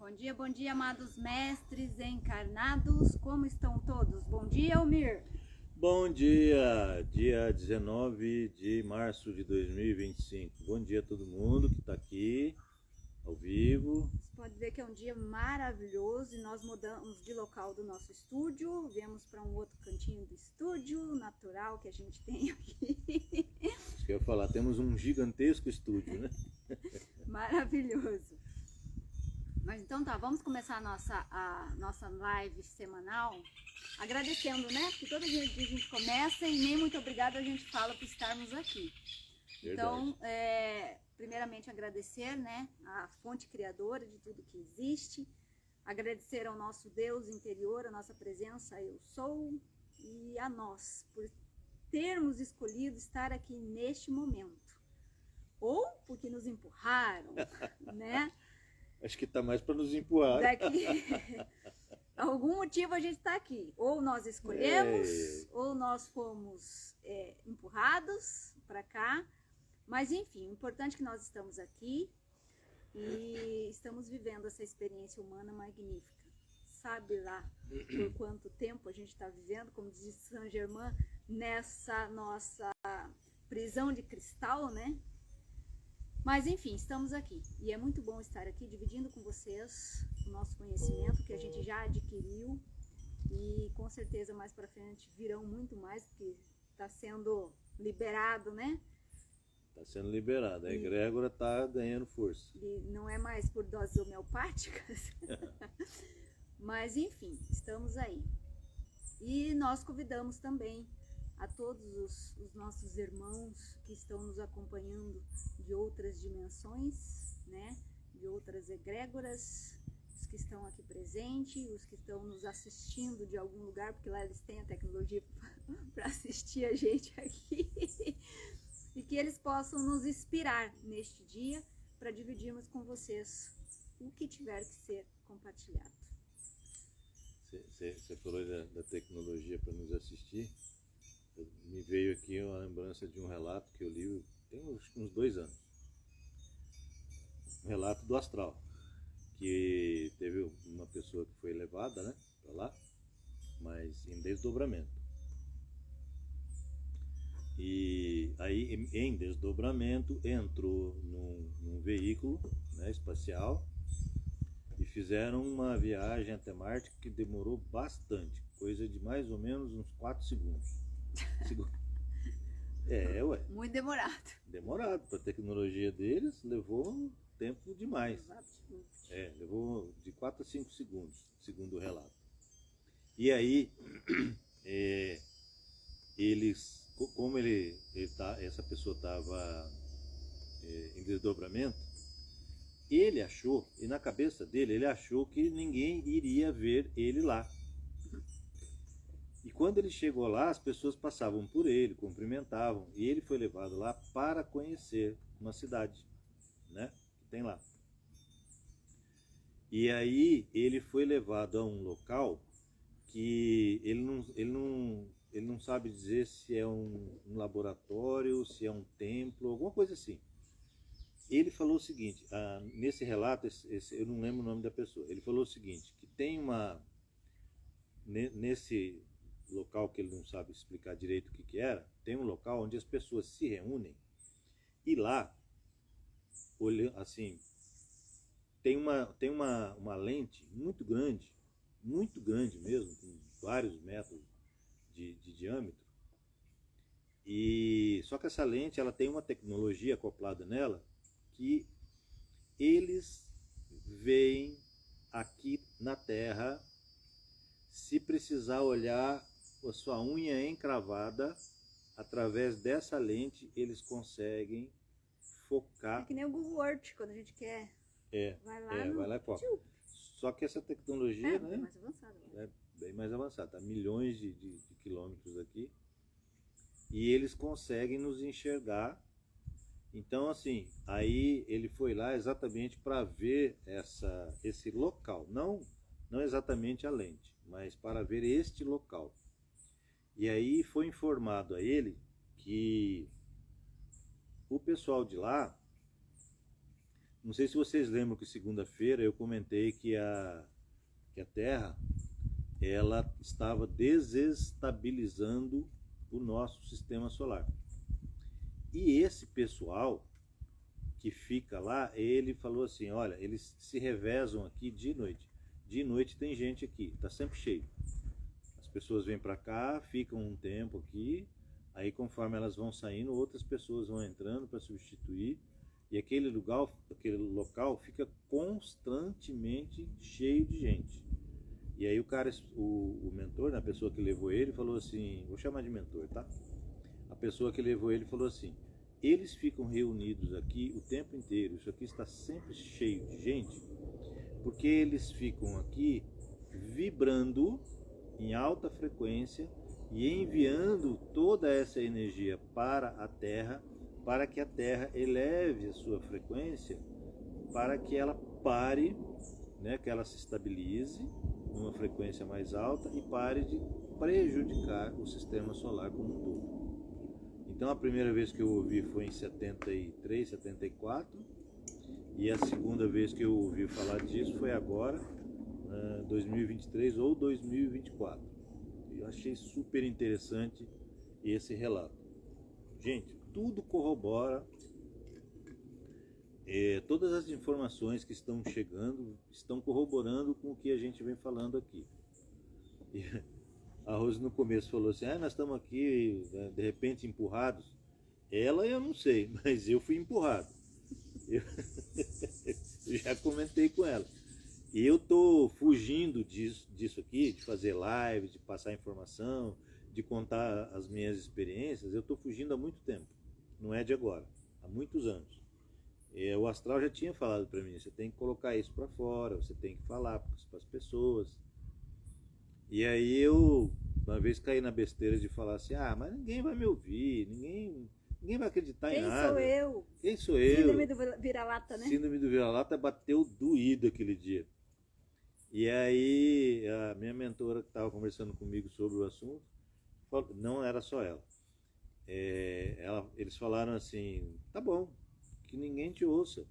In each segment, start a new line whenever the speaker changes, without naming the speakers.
Bom dia, amados mestres encarnados, como estão todos? Bom dia, Almir.
Bom dia, dia 19 de março de 2025. Bom dia a todo mundo que está aqui, ao vivo.
Você pode ver que é um dia maravilhoso e nós mudamos de local do nosso estúdio, viemos para um outro cantinho do estúdio natural que a gente tem aqui.
Isso que eu ia falar, temos um gigantesco estúdio, né?
Maravilhoso. Mas então tá, vamos começar a nossa live semanal agradecendo, né? Porque todo dia a gente começa e nem muito obrigada a gente fala por estarmos aqui.
Verdade.
Então, primeiramente agradecer, né, a fonte criadora de tudo que existe, agradecer ao nosso Deus interior, a nossa presença, eu sou, e a nós, por termos escolhido estar aqui neste momento. Ou porque nos empurraram, né?
Acho que está mais para nos empurrar.
Daqui, algum motivo a gente está aqui. Ou nós escolhemos, ou nós fomos empurrados para cá. Mas enfim, o importante é que nós estamos aqui e estamos vivendo essa experiência humana magnífica. Sabe lá por quanto tempo a gente está vivendo, como diz Saint Germain, nessa nossa prisão de cristal, né? Mas enfim, estamos aqui e é muito bom estar aqui dividindo com vocês o nosso conhecimento que a gente já adquiriu e com certeza mais para frente virão muito mais, porque está sendo liberado, né?
Está sendo liberado, a egrégora está ganhando força.
E não é mais por doses homeopáticas, mas enfim, estamos aí. E nós convidamos também a todos os nossos irmãos que estão nos acompanhando de outras dimensões, né? De outras egrégoras, os que estão aqui presentes, os que estão nos assistindo de algum lugar, porque lá eles têm a tecnologia para assistir a gente aqui. E que eles possam nos inspirar neste dia para dividirmos com vocês o que tiver que ser compartilhado.
Você falou da tecnologia para nos assistir. Me veio aqui uma lembrança de um relato que eu li tem uns 2 anos. Um relato do astral, que teve uma pessoa que foi levada, né, para lá, mas em desdobramento. E aí, em desdobramento, entrou num veículo, né, espacial e fizeram uma viagem até Marte que demorou bastante, coisa de mais ou menos uns 4 segundos. Ué.
Muito demorado.
Demorado. Para a tecnologia deles, levou tempo demais. Levou de 4 a 5 segundos, segundo o relato. E aí, eles, como essa pessoa estava em desdobramento, ele achou, e na cabeça dele, ele achou que ninguém iria ver ele lá. E quando ele chegou lá, as pessoas passavam por ele, cumprimentavam, e ele foi levado lá para conhecer uma cidade, né, que tem lá. E aí ele foi levado a um local que ele não sabe dizer se é um laboratório, se é um templo, alguma coisa assim. Ele falou o seguinte, nesse relato, eu não lembro o nome da pessoa, ele falou o seguinte, que tem nesse local que ele não sabe explicar direito o que era, tem um local onde as pessoas se reúnem e lá, assim, tem uma lente muito grande mesmo, com vários metros de diâmetro, e só que essa lente ela tem uma tecnologia acoplada nela que eles veem aqui na Terra. Se precisar olhar a sua unha encravada, através dessa lente eles conseguem focar.
É que nem o Google Earth, quando a gente quer. Vai lá
e foca. Só que essa tecnologia, né,
bem mais avançada.
É bem mais avançada, tá milhões de quilômetros aqui. E eles conseguem nos enxergar. Então, assim, aí ele foi lá exatamente para ver esse local, não exatamente a lente, mas para ver este local. E aí foi informado a ele que o pessoal de lá Não sei se vocês lembram que segunda-feira eu comentei que a Terra ela estava desestabilizando o nosso sistema solar. E esse pessoal que fica lá, ele falou assim, olha, eles se revezam aqui dia e noite. Dia e noite tem gente aqui, está sempre cheio. As pessoas vêm para cá, ficam um tempo aqui, aí conforme elas vão saindo, outras pessoas vão entrando para substituir, e aquele local fica constantemente cheio de gente. E aí o cara, o mentor, a pessoa que levou ele, falou assim, vou chamar de mentor, tá? A pessoa que levou ele falou assim, eles ficam reunidos aqui o tempo inteiro, isso aqui está sempre cheio de gente, porque eles ficam aqui vibrando em alta frequência e enviando toda essa energia para a Terra, para que a Terra eleve a sua frequência, para que ela pare, né, que ela se estabilize numa frequência mais alta e pare de prejudicar o sistema solar como um todo. Então a primeira vez que eu ouvi foi em 73, 74, e a segunda vez que eu ouvi falar disso foi agora, 2023 ou 2024. Eu achei super interessante esse relato. Gente, tudo corrobora, todas as informações que estão chegando estão corroborando com o que a gente vem falando aqui. E a Rose no começo falou assim, nós estamos aqui de repente empurrados. Ela eu não sei, mas eu fui empurrado. Eu já comentei com ela. E eu tô fugindo disso aqui, de fazer live, de passar informação, de contar as minhas experiências. Eu tô fugindo há muito tempo, não é de agora, há muitos anos. O astral já tinha falado para mim, você tem que colocar isso para fora, você tem que falar para as pessoas. E aí eu, uma vez caí na besteira de falar assim, mas ninguém vai me ouvir, ninguém vai acreditar em nada.
Quem sou eu?
Quem sou eu?
Síndrome do vira-lata, né?
Síndrome do vira-lata bateu doído aquele dia. E aí a minha mentora que estava conversando comigo sobre o assunto, não era só ela. Eles falaram assim, tá bom, que ninguém te ouça,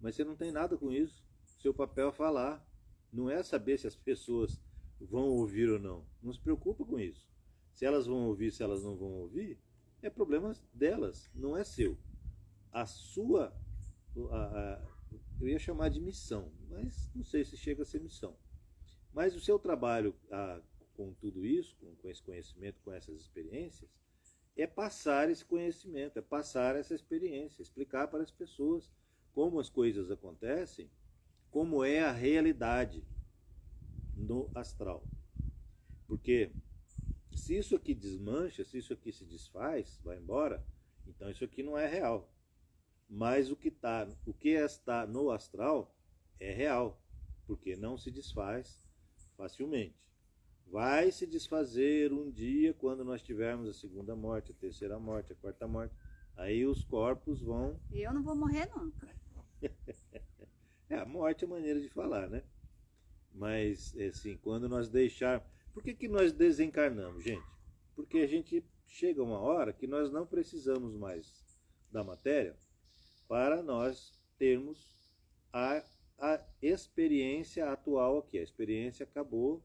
mas você não tem nada com isso. Seu papel é falar, não é saber se as pessoas vão ouvir ou não. Não se preocupa com isso. Se elas vão ouvir, se elas não vão ouvir, é problema delas, não é seu. A sua, eu ia chamar de missão, mas não sei se chega a ser missão. Mas o seu trabalho com tudo isso, com esse conhecimento, com essas experiências, é passar esse conhecimento, é passar essa experiência, explicar para as pessoas como as coisas acontecem, como é a realidade no astral. Porque se isso aqui desmancha, se isso aqui se desfaz, vai embora, então isso aqui não é real. Mas o que está no astral é real, porque não se desfaz facilmente. Vai se desfazer um dia quando nós tivermos a segunda morte, a terceira morte, a quarta morte. Aí os corpos vão...
Eu não vou morrer nunca.
A morte é maneira de falar, né? Mas, assim, quando nós deixar... Por que nós desencarnamos, gente? Porque a gente chega uma hora que nós não precisamos mais da matéria para nós termos a experiência atual aqui. A experiência acabou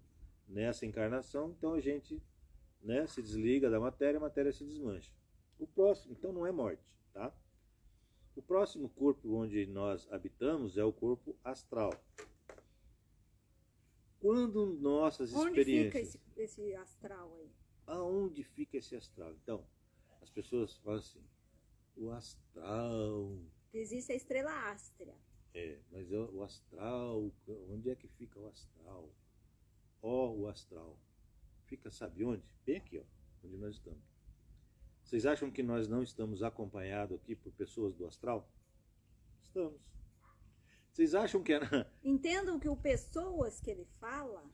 nessa encarnação, então a gente, né, se desliga da matéria, a matéria se desmancha. O próximo, então, não é morte, tá? O próximo corpo onde nós habitamos é o corpo astral. Quando nossas experiências...
Onde fica esse astral aí?
Aonde fica esse astral? Então, as pessoas falam assim, o astral...
Existe a estrela Ástria.
Mas o astral, onde é que fica o astral? O astral. Fica, sabe onde? Bem aqui, onde nós estamos. Vocês acham que nós não estamos acompanhados aqui por pessoas do astral? Estamos. Vocês acham que...
Entendam que o pessoas que ele fala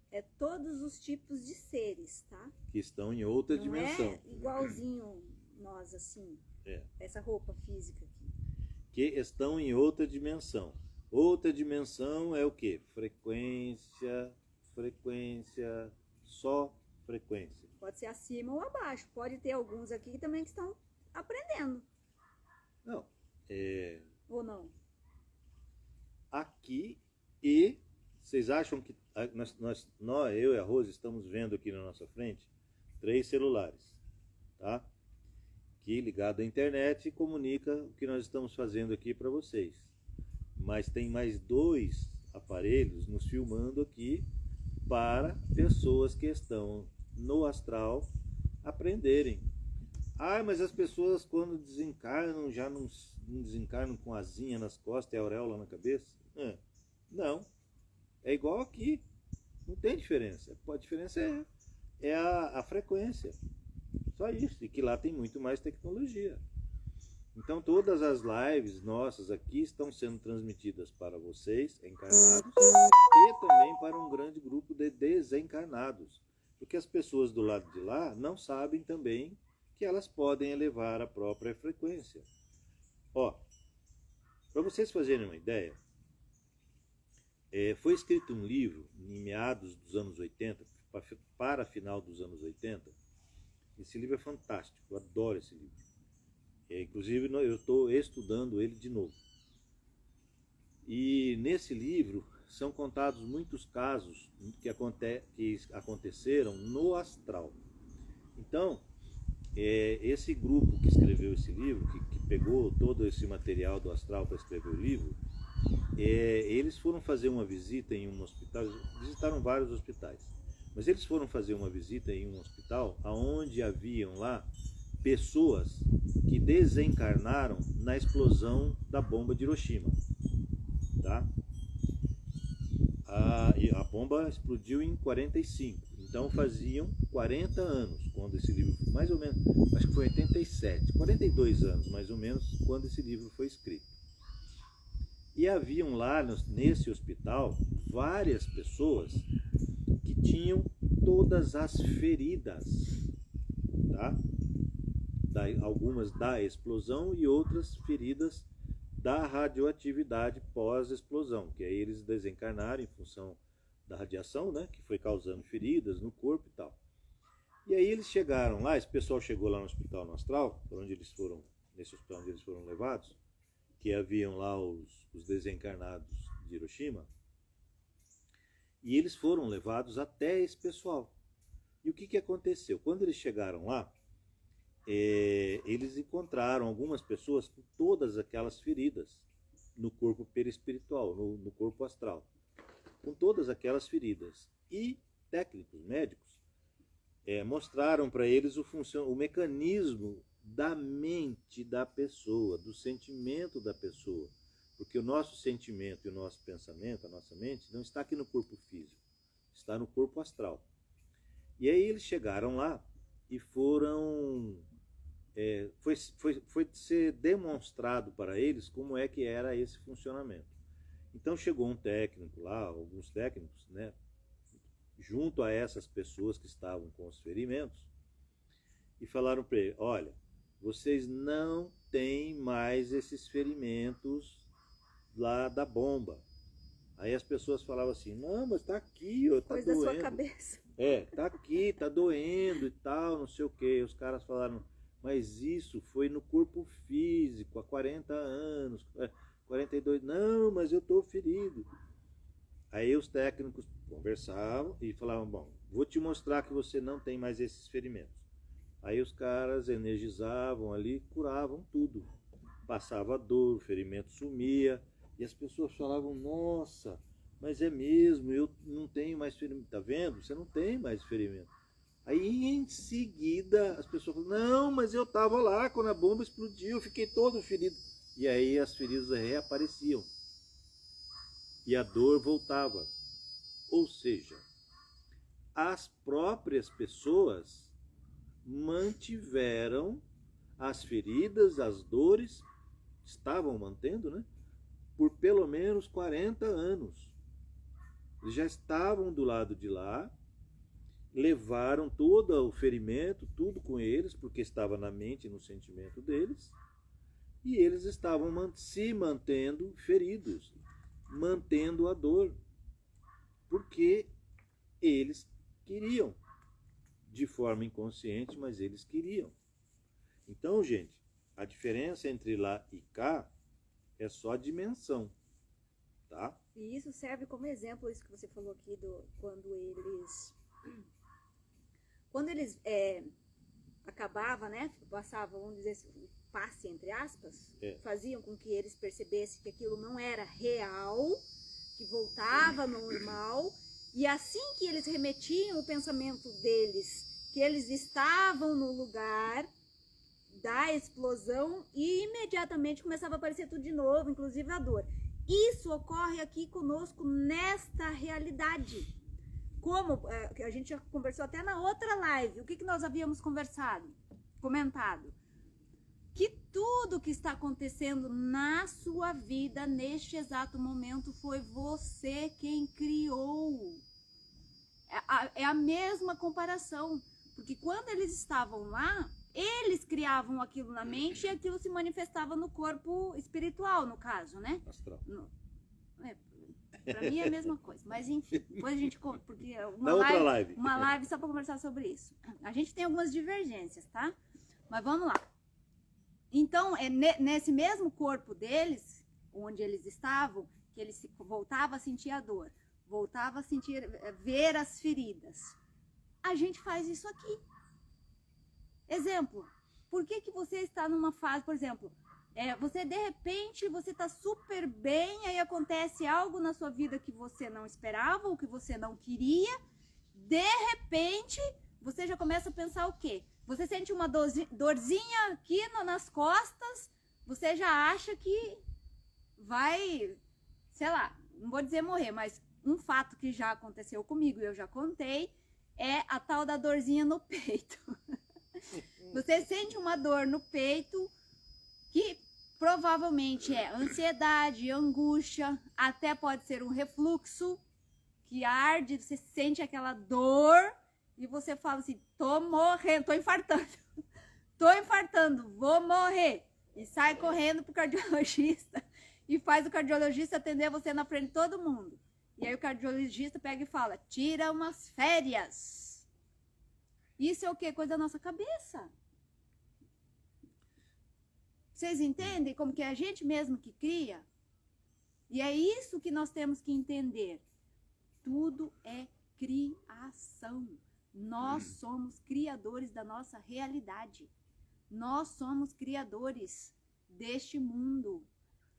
é todos os tipos de seres, tá?
Que estão em outra dimensão.
Não é igualzinho nós, assim. Essa roupa física aqui.
Que estão em outra dimensão. Outra dimensão é o quê? Frequência, só frequência.
Pode ser acima ou abaixo. Pode ter alguns aqui também que estão aprendendo.
Não.
Ou não?
aqui e vocês acham que eu e a Rose estamos vendo aqui na nossa frente 3 celulares, tá? Que ligado à internet comunica o que nós estamos fazendo aqui para vocês. Mas tem mais 2 aparelhos nos filmando aqui para pessoas que estão no astral aprenderem. Ah, mas as pessoas quando desencarnam já não desencarnam com asinha nas costas e auréola na cabeça? Não. É igual aqui. Não tem diferença. A diferença é a frequência. Só isso. E que lá tem muito mais tecnologia. Então todas as lives nossas aqui estão sendo transmitidas para vocês, encarnados, e também para um grande grupo de desencarnados. Porque as pessoas do lado de lá não sabem também que elas podem elevar a própria frequência. Ó, para vocês fazerem uma ideia, foi escrito um livro em meados dos anos 80, para final dos anos 80. Esse livro é fantástico, eu adoro esse livro. Inclusive eu estou estudando ele de novo. E nesse livro são contados muitos casos que aconteceram no astral. Então, esse grupo que escreveu esse livro, que pegou todo esse material do astral para escrever o livro, eles foram fazer uma visita em um hospital, visitaram vários hospitais, mas eles foram fazer uma visita em um hospital onde haviam lá pessoas que desencarnaram na explosão da bomba de Hiroshima, tá? A bomba explodiu em 45, então faziam 40 anos quando esse livro, mais ou menos, acho que foi 87, 42 anos mais ou menos, quando esse livro foi escrito. E haviam lá nesse hospital várias pessoas que tinham todas as feridas, tá? Algumas da explosão e outras feridas da radioatividade pós-explosão, que aí eles desencarnaram em função da radiação, né, que foi causando feridas no corpo e tal. E aí eles chegaram lá, esse pessoal chegou lá no hospital no astral, nesse hospital onde eles foram levados, que haviam lá os desencarnados de Hiroshima, e eles foram levados até esse pessoal. E o que aconteceu? Quando eles chegaram lá, eles encontraram algumas pessoas com todas aquelas feridas no corpo perispiritual, no corpo astral, com todas aquelas feridas. E técnicos médicos mostraram para eles o mecanismo da mente da pessoa, do sentimento da pessoa. Porque o nosso sentimento e o nosso pensamento, a nossa mente, não está aqui no corpo físico, está no corpo astral. E aí eles chegaram lá e foi ser demonstrado para eles como é que era esse funcionamento. Então chegou um técnico lá, alguns técnicos, né, junto a essas pessoas que estavam com os ferimentos, e falaram para ele: olha, vocês não têm mais esses ferimentos lá da bomba. Aí as pessoas falavam assim: não, mas tá aqui, ó, tá
Coisa
doendo.
da sua cabeça.
Tá aqui, tá doendo e tal, não sei o que. Os caras falaram: mas isso foi no corpo físico, há 40 anos, 42, não, mas eu tô ferido. Aí os técnicos conversavam e falavam: bom, vou te mostrar que você não tem mais esses ferimentos. Aí os caras energizavam ali, curavam tudo. Passava dor, o ferimento sumia. E as pessoas falavam: nossa, mas é mesmo, eu não tenho mais ferimento. Tá vendo? Você não tem mais ferimento. Aí em seguida as pessoas falavam: não, mas eu estava lá quando a bomba explodiu, eu fiquei todo ferido. E aí as feridas reapareciam. E a dor voltava. Ou seja, as próprias pessoas mantiveram as feridas, as dores, estavam mantendo, né? Por pelo menos 40 anos. Eles já estavam do lado de lá, levaram todo o ferimento, tudo com eles, porque estava na mente e no sentimento deles, e eles estavam se mantendo feridos, mantendo a dor, porque eles queriam, de forma inconsciente, mas eles queriam. Então, gente, a diferença entre lá e cá é só a dimensão. tá?
E isso serve como exemplo, isso que você falou aqui, quando eles acabavam, né, passavam, vamos dizer, o passe, entre aspas, faziam com que eles percebessem que aquilo não era real, que voltava ao normal, e assim que eles remetiam o pensamento deles, que eles estavam no lugar da explosão, e imediatamente começava a aparecer tudo de novo, inclusive a dor. Isso ocorre aqui conosco nesta realidade. Como a gente já conversou até na outra live, o que nós havíamos comentado? Que tudo que está acontecendo na sua vida, neste exato momento, foi você quem criou. É a mesma comparação, porque quando eles estavam lá, eles criavam aquilo na mente e aquilo se manifestava no corpo espiritual, no caso, né?
Astral.
Pra mim é a mesma coisa, mas enfim, depois a gente conta, porque
uma live
só para conversar sobre isso. A gente tem algumas divergências, tá? Mas vamos lá. Então, nesse mesmo corpo deles, onde eles estavam, que eles voltavam a sentir a dor, voltava a ver as feridas. A gente faz isso aqui. Exemplo, por que você está numa fase, por exemplo, você de repente, você está super bem, aí acontece algo na sua vida que você não esperava, ou que você não queria, de repente, você já começa a pensar o quê? Você sente uma dorzinha aqui nas costas, você já acha que vai, sei lá, não vou dizer morrer, mas um fato que já aconteceu comigo e eu já contei, é a tal da dorzinha no peito. Você sente uma dor no peito que provavelmente é ansiedade, angústia, até pode ser um refluxo que arde, você sente aquela dor e você fala assim, tô morrendo, tô infartando, vou morrer. E sai correndo pro cardiologista e faz o cardiologista atender você na frente de todo mundo. E aí o cardiologista pega e fala, tira umas férias. Isso é o quê? Coisa da nossa cabeça. Vocês entendem como que é a gente mesmo que cria? E é isso que nós temos que entender. Tudo é criação. Nós somos criadores da nossa realidade. Nós somos criadores deste mundo.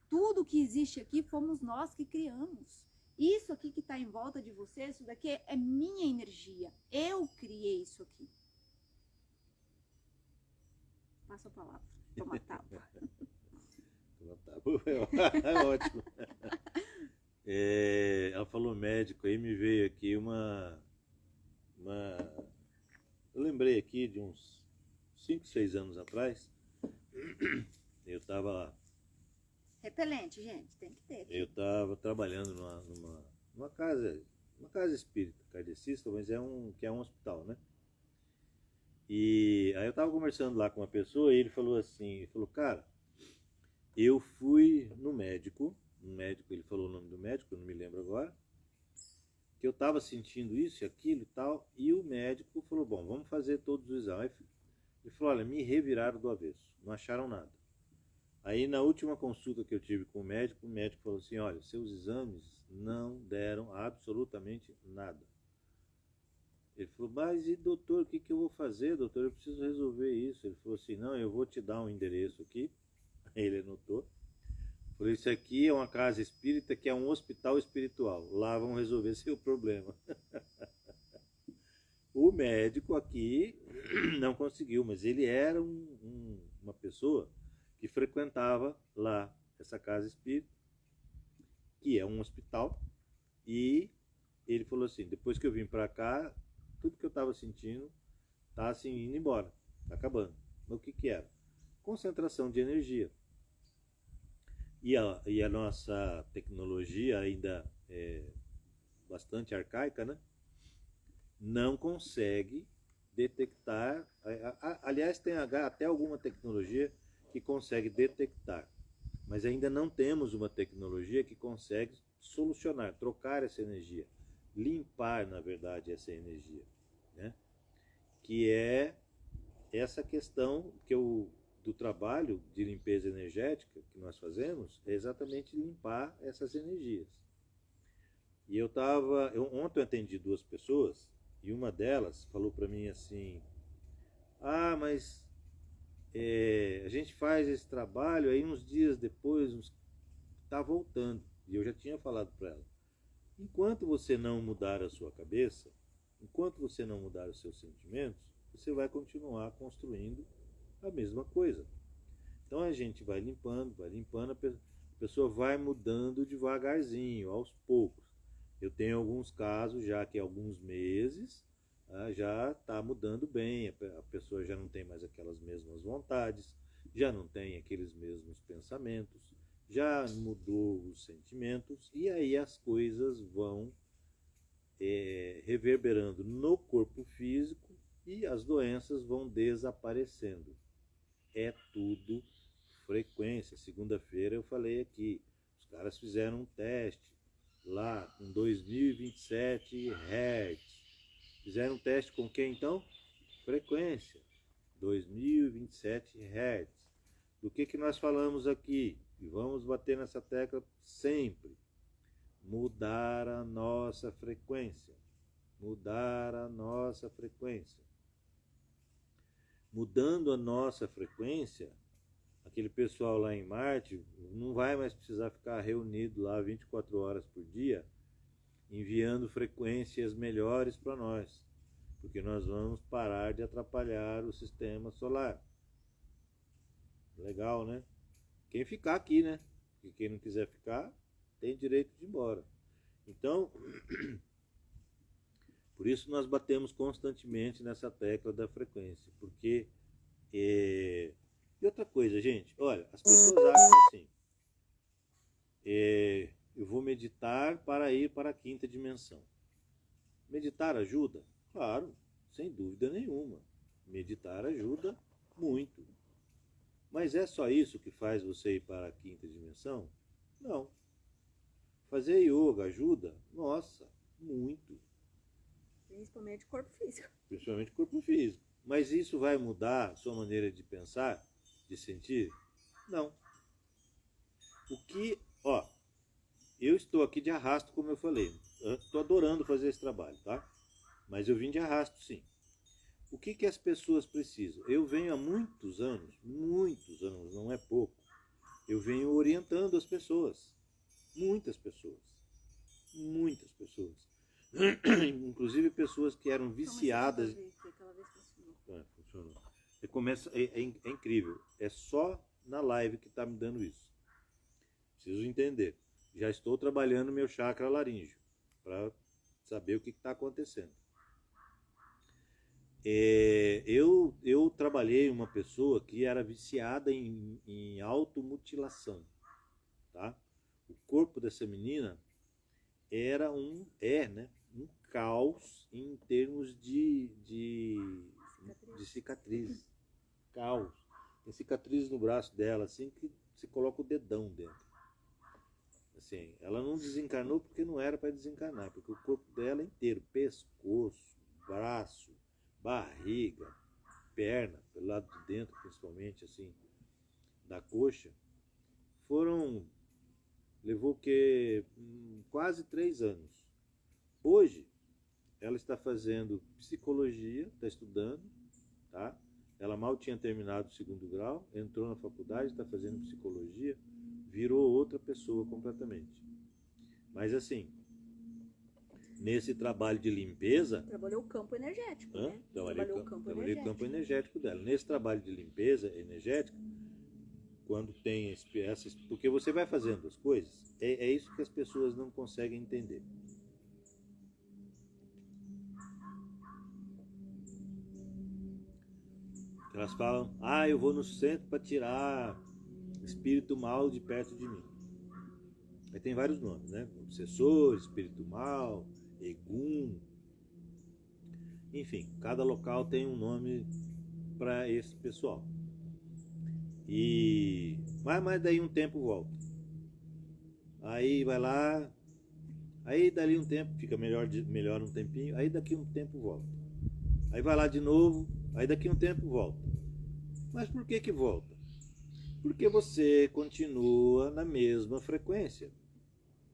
Tudo que existe aqui fomos nós que criamos. Isso aqui que está em volta de você, isso daqui é minha energia. Eu criei isso aqui. Passa a palavra. Toma tábua.
É ótimo. Ela falou médico, aí me veio aqui uma... Eu lembrei aqui de uns 5, 6 anos atrás, eu estava...
Repelente, gente, tem que ter.
Eu estava trabalhando numa casa espírita, kardecista, mas que é um hospital, né? E aí eu estava conversando lá com uma pessoa e ele falou assim, cara, eu fui no médico, ele falou o nome do médico, eu não me lembro agora, que eu estava sentindo isso e aquilo e tal, e o médico falou, bom, vamos fazer todos os exames. Ele falou, olha, me reviraram do avesso, não acharam nada. Aí na última consulta que eu tive com o médico falou assim, olha, seus exames não deram absolutamente nada. Ele falou, mas e doutor, o que eu vou fazer, doutor? Eu preciso resolver isso. Ele falou assim, não, eu vou te dar um endereço aqui. Aí ele anotou. Falou, isso aqui é uma casa espírita que é um hospital espiritual. Lá vão resolver seu problema. O médico aqui não conseguiu, mas ele era uma pessoa que frequentava lá essa casa espírita, que é um hospital, e ele falou assim, depois que eu vim para cá, tudo que eu estava sentindo tá assim indo embora, tá acabando. Mas o que era? Concentração de energia. E a nossa tecnologia ainda é bastante arcaica, né? Não consegue detectar, aliás tem até alguma tecnologia que consegue detectar, mas ainda não temos uma tecnologia que consegue solucionar, trocar essa energia, limpar, na verdade, essa energia, né? Que é essa questão do trabalho de limpeza energética que nós fazemos, é exatamente limpar essas energias. E ontem eu atendi 2 pessoas e uma delas falou para mim assim: ah, mas a gente faz esse trabalho, aí uns dias depois tá voltando. E eu já tinha falado para ela: enquanto você não mudar a sua cabeça, enquanto você não mudar os seus sentimentos, você vai continuar construindo a mesma coisa. Então a gente vai limpando, a pessoa vai mudando devagarzinho, aos poucos. Eu tenho alguns casos já que há alguns meses já está mudando bem, a pessoa já não tem mais aquelas mesmas vontades, já não tem aqueles mesmos pensamentos, já mudou os sentimentos, e aí as coisas vão reverberando no corpo físico e as doenças vão desaparecendo. É tudo frequência. Segunda-feira eu falei aqui, os caras fizeram um teste lá com 2027 Hz. Fizeram um teste com quem então? Frequência, 2027 Hz. Do que nós falamos aqui? E vamos bater nessa tecla sempre. Mudar a nossa frequência. Mudar a nossa frequência. Mudando a nossa frequência, aquele pessoal lá em Marte não vai mais precisar ficar reunido lá 24 horas por dia, enviando frequências melhores para nós, porque nós vamos parar de atrapalhar o sistema solar. Legal, né? Quem ficar aqui, né? E quem não quiser ficar, tem direito de ir embora. Então, por isso nós batemos constantemente nessa tecla da frequência, porque... E outra coisa, gente, olha, as pessoas acham assim, eu vou meditar para ir para a 5ª dimensão. Meditar ajuda? Claro, sem dúvida nenhuma. Meditar ajuda muito. Mas é só isso que faz você ir para a 5ª dimensão? Não. Fazer yoga ajuda? Nossa, muito.
Principalmente o corpo físico.
Principalmente o corpo físico. Mas isso vai mudar a sua maneira de pensar, de sentir? Não. Eu estou aqui de arrasto, como eu falei. Estou adorando fazer esse trabalho, tá? Mas eu vim de arrasto, sim. O que as pessoas precisam? Eu venho há muitos anos, não é pouco, eu venho orientando as pessoas. Muitas pessoas. Inclusive pessoas que eram viciadas. Funcionou. É incrível. É só na live que está me dando isso. Preciso entender. Já estou trabalhando meu chakra laríngeo para saber o que está acontecendo. Eu trabalhei uma pessoa que era viciada em automutilação. Tá? O corpo dessa menina era um caos em termos de cicatriz. Caos. Tem cicatriz no braço dela, assim, que você coloca o dedão dentro. Assim, ela não desencarnou porque não era para desencarnar, porque o corpo dela inteiro, pescoço, braço, barriga, perna, pelo lado de dentro, principalmente, assim, da coxa, levou quase 3 anos. Hoje, ela está fazendo psicologia, está estudando, tá? Ela mal tinha terminado o 2º grau, entrou na faculdade, está fazendo psicologia, virou outra pessoa completamente. Mas assim, nesse trabalho de limpeza...
Trabalhou o campo energético, né?
Trabalhei o campo energético dela. Nesse trabalho de limpeza energética, quando tem porque você vai fazendo as coisas, é isso que as pessoas não conseguem entender. Elas falam, eu vou no centro para tirar espírito mal de perto de mim. Aí tem vários nomes, né? Obsessor, espírito mal, Egum. Enfim, cada local tem um nome para esse pessoal. Mas daí um tempo volta. Aí vai lá, aí dali um tempo, fica melhor um tempinho, aí daqui um tempo volta. Aí vai lá de novo, aí daqui um tempo volta. Mas por que volta? Porque você continua na mesma frequência.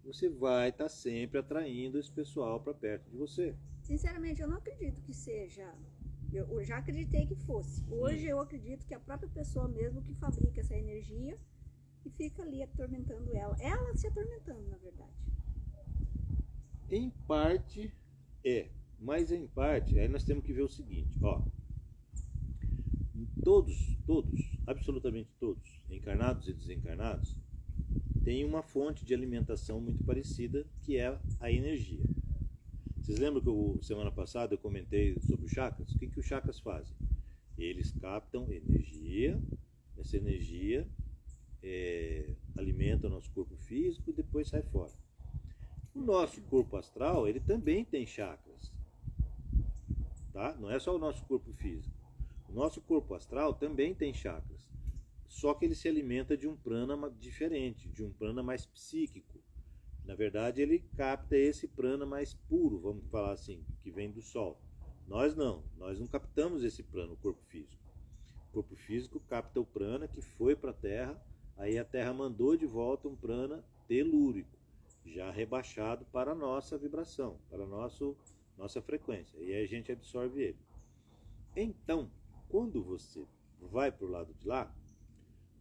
você vai estar sempre atraindo esse pessoal para perto de você.
Sinceramente, eu não acredito que seja. Eu já acreditei que fosse. Hoje eu acredito que a própria pessoa mesmo que fabrica essa energia e fica ali atormentando ela. Ela se atormentando, na verdade.
Em parte mas em parte, aí nós temos que ver o seguinte, ó. Todos, absolutamente todos, encarnados e desencarnados, têm uma fonte de alimentação muito parecida, que é a energia. Vocês lembram que semana passada eu comentei sobre os chakras? O que os chakras fazem? Eles captam energia, essa energia alimenta o nosso corpo físico e depois sai fora. O nosso corpo astral, ele também tem chakras, tá? Não é só o nosso corpo físico. O nosso corpo astral também tem chakras, só que ele se alimenta de um prana diferente, de um prana mais psíquico. Na verdade, ele capta esse prana mais puro, vamos falar assim, que vem do Sol. Nós não captamos esse prana, o corpo físico. O corpo físico capta o prana que foi para a Terra, aí a Terra mandou de volta um prana telúrico, já rebaixado para a nossa vibração, para a nossa frequência, e aí a gente absorve ele. Então, quando você vai para o lado de lá,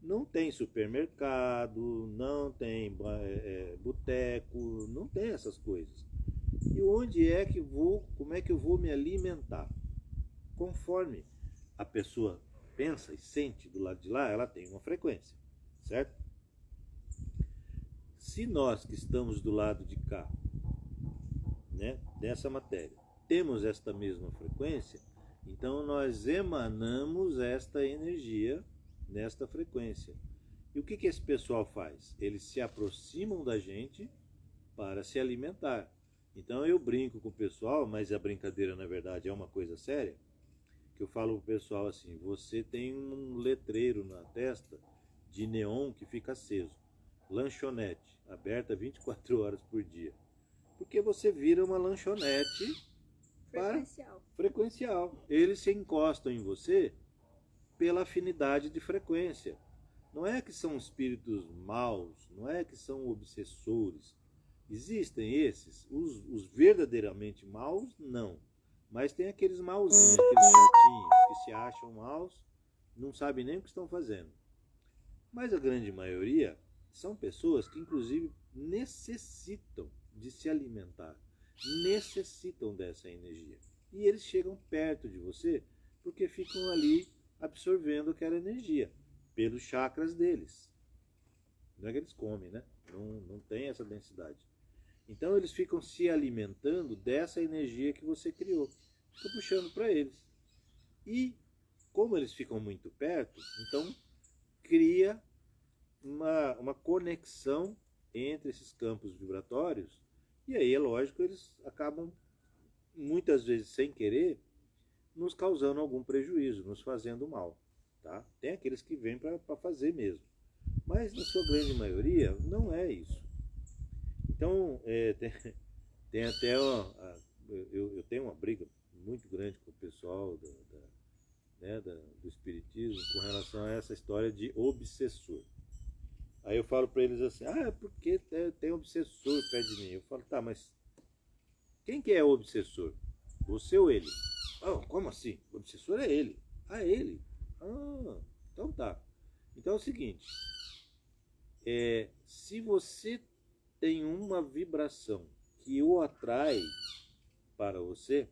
não tem supermercado, não tem boteco, não tem essas coisas. E onde é que como é que eu vou me alimentar? Conforme a pessoa pensa e sente do lado de lá, ela tem uma frequência, certo? Se nós que estamos do lado de cá, né, dessa matéria, temos esta mesma frequência, então nós emanamos esta energia nesta frequência. E o que esse pessoal faz? Eles se aproximam da gente para se alimentar. Então eu brinco com o pessoal, mas a brincadeira na verdade é uma coisa séria, que eu falo pro pessoal assim: você tem um letreiro na testa de neon que fica aceso, lanchonete, aberta 24 horas por dia, porque você vira uma lanchonete frequencial. Eles se encostam em você pela afinidade de frequência. Não é que são espíritos maus, não é que são obsessores. Existem esses, os verdadeiramente maus, não. Mas tem aqueles mauzinhos, aqueles chatinhos, que se acham maus, não sabem nem o que estão fazendo. Mas a grande maioria são pessoas que inclusive necessitam de se alimentar, necessitam dessa energia. E eles chegam perto de você porque ficam ali absorvendo aquela energia pelos chakras deles. Não é que eles comem, né? Não tem essa densidade. Então eles ficam se alimentando dessa energia que você criou. Fica puxando para eles. E como eles ficam muito perto, então cria uma conexão entre esses campos vibratórios. E aí é lógico, eles acabam muitas vezes sem querer nos causando algum prejuízo, nos fazendo mal, tá? Tem aqueles que vêm para fazer mesmo, mas na sua grande maioria não é isso. Então tem até eu tenho uma briga muito grande com o pessoal do espiritismo com relação a essa história de obsessor. Aí eu falo para eles assim: porque tem obsessor perto de mim. Eu falo: tá, mas quem que é o obsessor? Você ou ele? Como assim? O obsessor é ele. Ele? Então tá. Então é o seguinte, se você tem uma vibração que o atrai para você,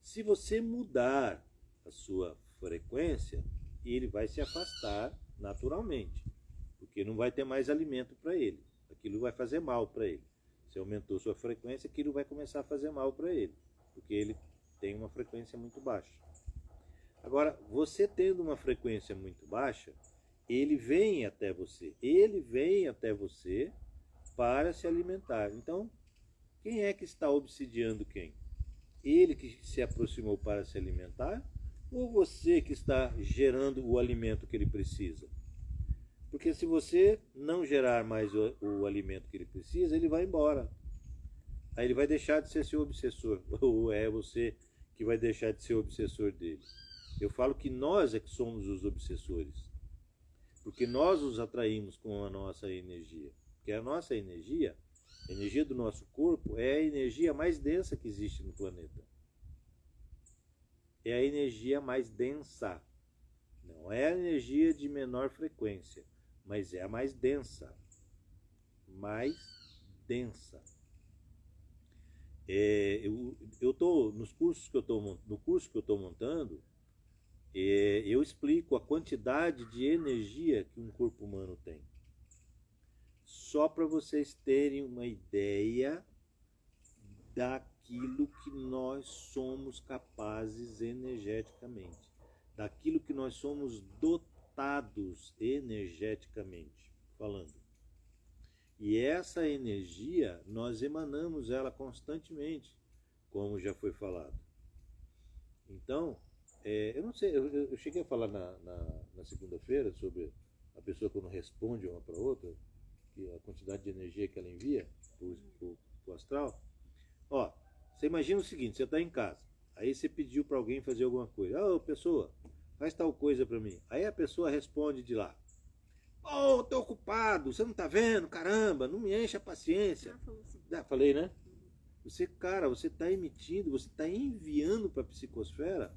se você mudar a sua frequência, ele vai se afastar naturalmente, porque não vai ter mais alimento para ele. Aquilo vai fazer mal para ele. Se aumentou sua frequência, aquilo vai começar a fazer mal para ele, porque ele tem uma frequência muito baixa. Agora, você tendo uma frequência muito baixa, ele vem até você para se alimentar. Então, quem é que está obsidiando quem? Ele que se aproximou para se alimentar, ou você que está gerando o alimento que ele precisa? Porque se você não gerar mais o alimento que ele precisa, ele vai embora. Aí ele vai deixar de ser seu obsessor, ou é você que vai deixar de ser o obsessor dele. Eu falo que nós é que somos os obsessores, porque nós os atraímos com a nossa energia. porque a nossa energia, a energia do nosso corpo, é a energia mais densa que existe no planeta. É a energia mais densa. Não é a energia de menor frequência, mas é a mais densa. Mais densa. Eu tô no curso que eu estou montando, eu explico a quantidade de energia que um corpo humano tem. Só para vocês terem uma ideia daquilo que nós somos capazes energeticamente, daquilo que nós somos dotados energeticamente falando. E essa energia, nós emanamos ela constantemente, como já foi falado. Então, eu não sei, eu cheguei a falar na segunda-feira sobre a pessoa quando responde uma para outra, que a quantidade de energia que ela envia para o astral. Ó, você imagina o seguinte, você está em casa, aí você pediu para alguém fazer alguma coisa. Ô, pessoa, faz tal coisa para mim. Aí a pessoa responde de lá. Ô, tô ocupado, você não tá vendo? Caramba, não me enche a paciência. Falei, né? Você, cara, você está emitindo, você está enviando para a psicosfera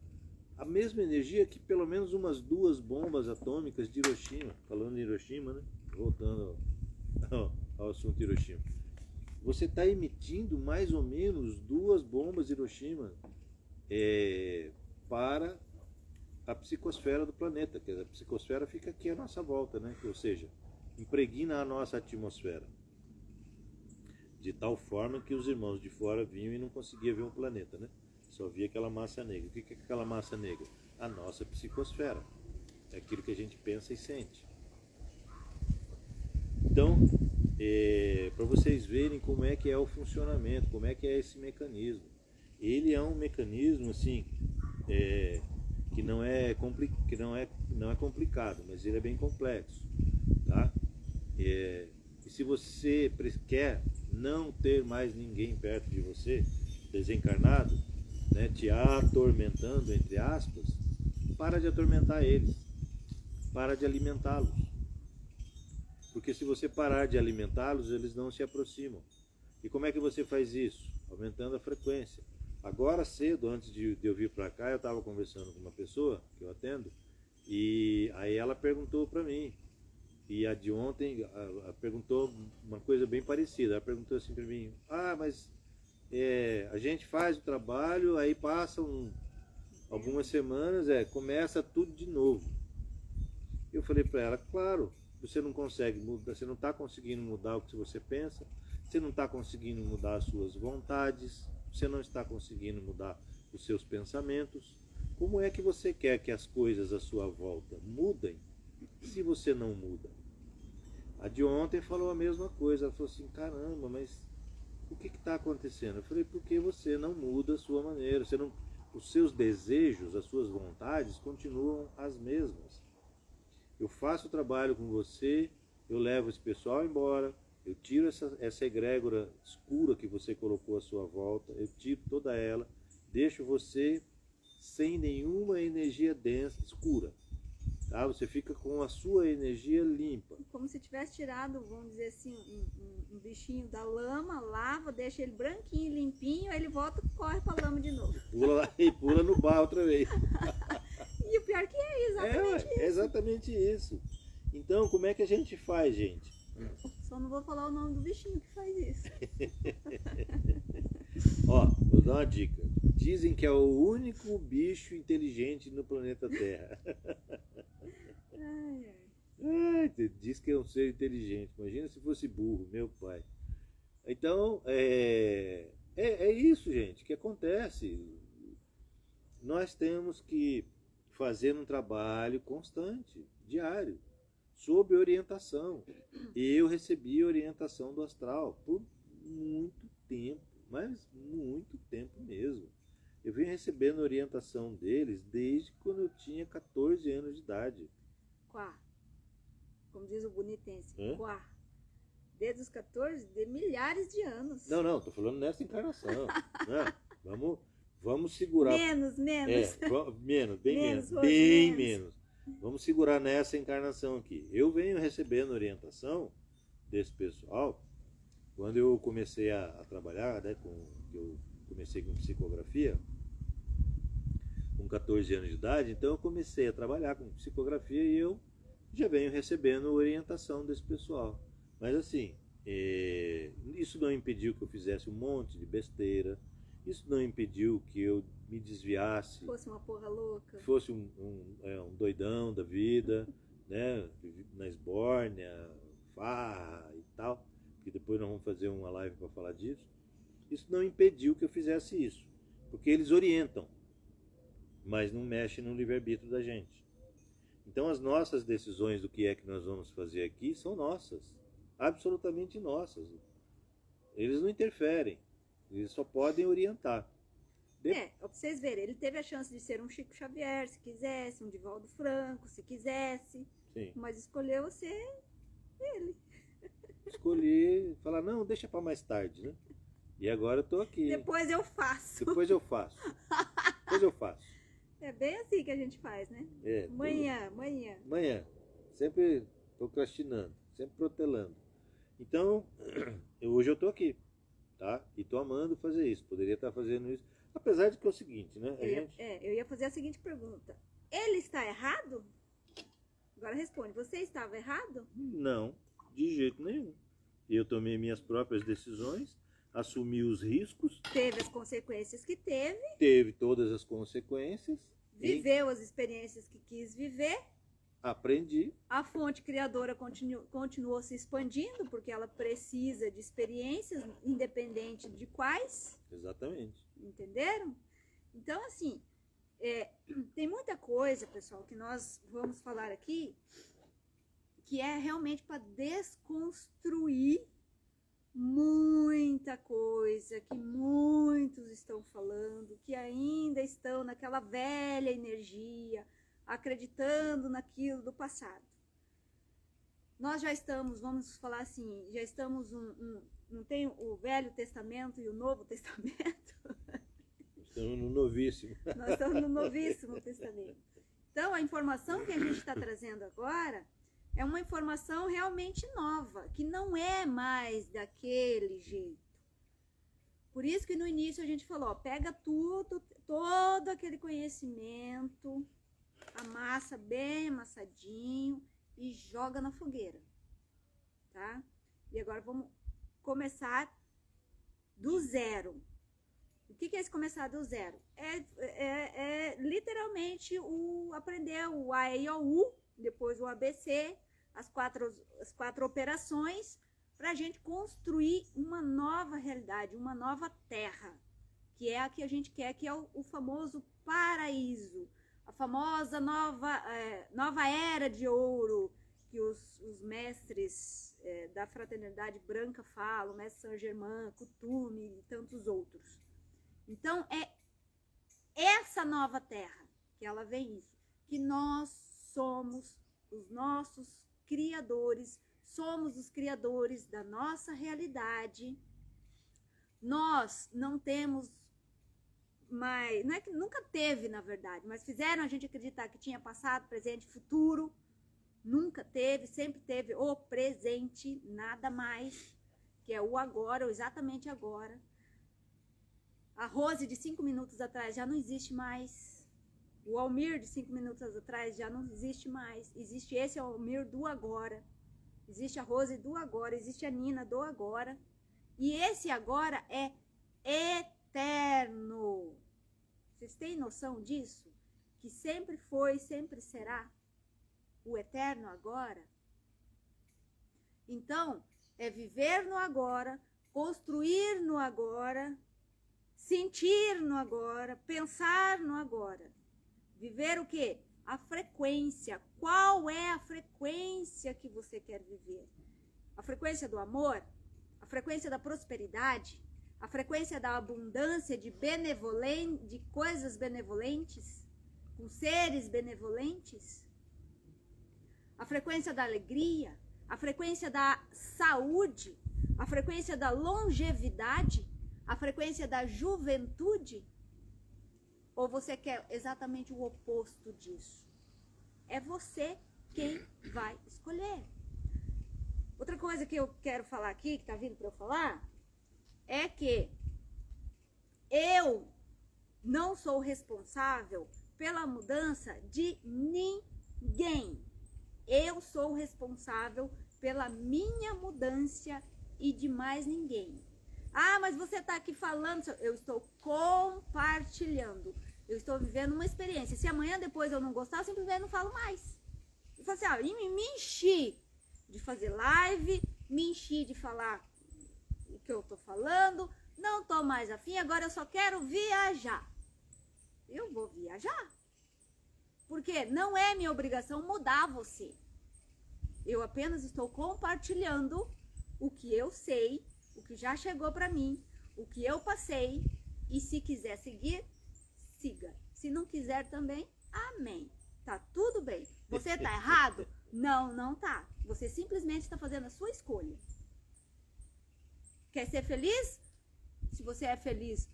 a mesma energia que pelo menos umas 2 bombas atômicas de Hiroshima. Falando em Hiroshima, né? Voltando ao assunto Hiroshima. Você está emitindo mais ou menos 2 bombas Hiroshima para a psicosfera do planeta, que a psicosfera fica aqui à nossa volta, né? Ou seja, impregna a nossa atmosfera. De tal forma que os irmãos de fora vinham e não conseguiam ver o planeta, né? Só via aquela massa negra. O que é aquela massa negra? A nossa psicosfera. É aquilo que a gente pensa e sente. Então, para vocês verem como é que é o funcionamento, como é que é esse mecanismo. Ele é um mecanismo, assim, que não é complicado, mas ele é bem complexo, tá? E se você quer não ter mais ninguém perto de você, desencarnado, né, te atormentando, entre aspas, para de atormentar eles, para de alimentá-los. Porque se você parar de alimentá-los, eles não se aproximam. E como é que você faz isso? Aumentando a frequência. Agora cedo, antes de eu vir para cá, eu estava conversando com uma pessoa que eu atendo, e aí ela perguntou para mim, e a de ontem perguntou uma coisa bem parecida. Ela perguntou assim para mim, mas a gente faz o trabalho, aí passam algumas semanas, começa tudo de novo. Eu falei para ela, claro, você não consegue mudar, você não está conseguindo mudar o que você pensa, você não está conseguindo mudar as suas vontades, você não está conseguindo mudar os seus pensamentos. Como é que você quer que as coisas à sua volta mudem se você não muda? A de ontem falou a mesma coisa. Ela falou assim, caramba, mas o que está acontecendo? Eu falei, porque você não muda a sua maneira, os seus desejos, as suas vontades continuam as mesmas. Eu faço o trabalho com você, eu levo esse pessoal embora, eu tiro essa egrégora escura que você colocou à sua volta, eu tiro toda ela, deixo você sem nenhuma energia densa, escura. Tá? Você fica com a sua energia limpa.
Como se tivesse tirado, vamos dizer assim, um bichinho da lama, lava, deixa ele branquinho, limpinho, aí ele volta e corre pra lama de novo.
Pula lá e pula no bar outra vez.
E o pior que é exatamente isso.
É exatamente isso. Então, como é que a gente faz, gente?
Só não vou falar o nome do bichinho que faz isso.
Ó, vou dar uma dica. Dizem que é o único bicho inteligente no planeta Terra. Diz que é um ser inteligente. Imagina se fosse burro, meu pai. Então, é isso, gente, que acontece. Nós temos que fazer um trabalho constante, diário, sob orientação. Eu recebi orientação do astral por muito tempo, mas muito tempo mesmo. Eu venho recebendo orientação deles desde quando eu tinha 14 anos de idade.
Como diz o bonitense, desde os 14, de milhares de anos.
Não, tô falando nessa encarnação. Né? Vamos segurar.
Menos.
Bem menos. Vamos segurar nessa encarnação aqui. Eu venho recebendo orientação desse pessoal, quando eu comecei a trabalhar, né, eu comecei com psicografia, com 14 anos de idade, então eu comecei a trabalhar com psicografia e eu já venho recebendo orientação desse pessoal. Mas assim, isso não impediu que eu fizesse um monte de besteira, isso não impediu que eu me desviasse,
Fosse uma porra louca.
fosse um doidão da vida, né, na esbórnia, farra e tal, que depois nós vamos fazer uma live para falar disso. Isso não impediu que eu fizesse isso, porque eles orientam, mas não mexem no livre-arbítrio da gente. Então as nossas decisões do que é que nós vamos fazer aqui são nossas, absolutamente nossas. Eles não interferem, eles só podem orientar.
Pra vocês verem, ele teve a chance de ser um Chico Xavier, se quisesse, um Divaldo Franco, se quisesse,
Sim.
mas escolheu ser ele.
Escolhi falar, não, deixa para mais tarde, né? E agora eu tô aqui.
Depois eu faço.
Depois eu faço. Depois eu faço.
É bem assim que a gente faz, né? Amanhã.
Sempre procrastinando, sempre protelando. Então, hoje eu tô aqui, tá? E tô amando fazer isso. Poderia estar fazendo isso. Apesar de que é o seguinte, né?
Eu ia fazer a seguinte pergunta. Ele está errado? Agora responde. Você estava errado?
Não, de jeito nenhum. Eu tomei minhas próprias decisões, assumi os riscos.
Teve as consequências que teve.
Teve todas as consequências.
Viveu as experiências que quis viver.
Aprendi.
A fonte criadora continuou se expandindo, porque ela precisa de experiências, independente de quais.
Exatamente.
Entenderam? Então, assim, tem muita coisa, pessoal, que nós vamos falar aqui, que é realmente para desconstruir muita coisa que muitos estão falando, que ainda estão naquela velha energia, acreditando naquilo do passado. Nós já estamos, vamos falar assim, já estamos não tem o Velho Testamento e o Novo Testamento?
Estamos no novíssimo.
Nós estamos no Novíssimo Testamento. Então, a informação que a gente está trazendo agora é uma informação realmente nova, que não é mais daquele jeito. Por isso que no início a gente falou, ó, pega tudo, todo aquele conhecimento, amassa bem amassadinho e joga na fogueira, tá? E agora vamos começar do zero. O que é esse começar do zero? É literalmente aprender o A, E, I, O, U, depois o ABC, as quatro operações, para a gente construir uma nova realidade, uma nova terra, que é a que a gente quer, que é o famoso paraíso, a famosa nova era de ouro, que os mestres da fraternidade branca falam, mestre Saint-Germain, Kuthumi e tantos outros. Então, é essa nova terra, que ela vem isso, que nós somos os nossos criadores, somos os criadores da nossa realidade. Nós não temos mais, não é que nunca teve, na verdade, mas fizeram a gente acreditar que tinha passado, presente, futuro. Nunca teve, sempre teve o presente, nada mais, que é o agora, o exatamente agora. A Rose de 5 minutos atrás já não existe mais. O Almir de 5 minutos atrás já não existe mais. Existe esse Almir do agora. Existe a Rose do agora. Existe a Nina do agora. E esse agora é eterno. Vocês têm noção disso? Que sempre foi, sempre será o eterno agora? Então, é viver no agora, construir no agora, sentir no agora, pensar no agora. Viver o quê? A frequência. Qual é a frequência que você quer viver? A frequência do amor? A frequência da prosperidade? A frequência da abundância, de coisas benevolentes? Com seres benevolentes? A frequência da alegria? A frequência da saúde? A frequência da longevidade? A frequência da juventude? Ou você quer exatamente o oposto disso? É você quem vai escolher. Outra coisa que eu quero falar aqui, que tá vindo para eu falar, é que eu não sou responsável pela mudança de ninguém. Eu sou responsável pela minha mudança e de mais ninguém. Ah, mas você tá aqui falando, eu estou compartilhando. Eu estou vivendo uma experiência. Se amanhã depois eu não gostar, eu simplesmente não falo mais. Eu falo assim, me enchi de fazer live, me enchi de falar o que eu tô falando, não tô mais afim, agora eu só quero viajar. Eu vou viajar. Porque não é minha obrigação mudar você. Eu apenas estou compartilhando o que eu sei, o que já chegou para mim, o que eu passei. E se quiser seguir, siga. Se não quiser também, amém. Tá tudo bem. Você tá errado? Não, não tá. Você simplesmente está fazendo a sua escolha. Quer ser feliz? Se você é feliz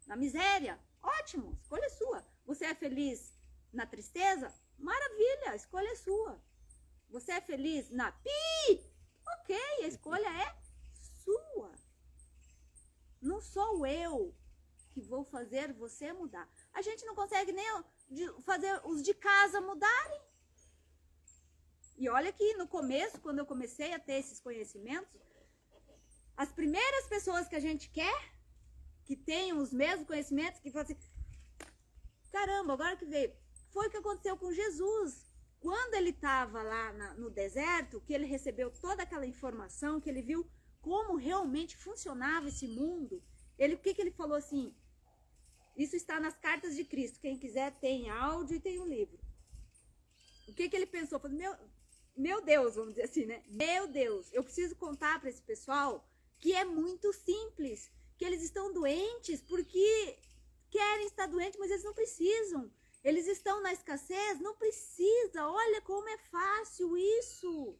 na miséria, ótimo, escolha sua. Você é feliz na tristeza? Maravilha, a escolha é sua. Você é feliz na ok, a escolha é sua. Não sou eu que vou fazer você mudar. A gente não consegue nem fazer os de casa mudarem. E olha que no começo, quando eu comecei a ter esses conhecimentos, as primeiras pessoas que a gente quer, que tenham os mesmos conhecimentos, que falam assim, caramba, agora que veio, foi o que aconteceu com Jesus. Quando ele estava lá no deserto, que ele recebeu toda aquela informação, que ele viu como realmente funcionava esse mundo, o que ele falou assim? Isso está nas cartas de Cristo. Quem quiser tem áudio e tem um livro. O que ele pensou? Falei, meu Deus, vamos dizer assim, né? Meu Deus, eu preciso contar para esse pessoal que é muito simples, que eles estão doentes porque querem estar doentes, mas eles não precisam. Eles estão na escassez, não precisa. Olha como é fácil isso.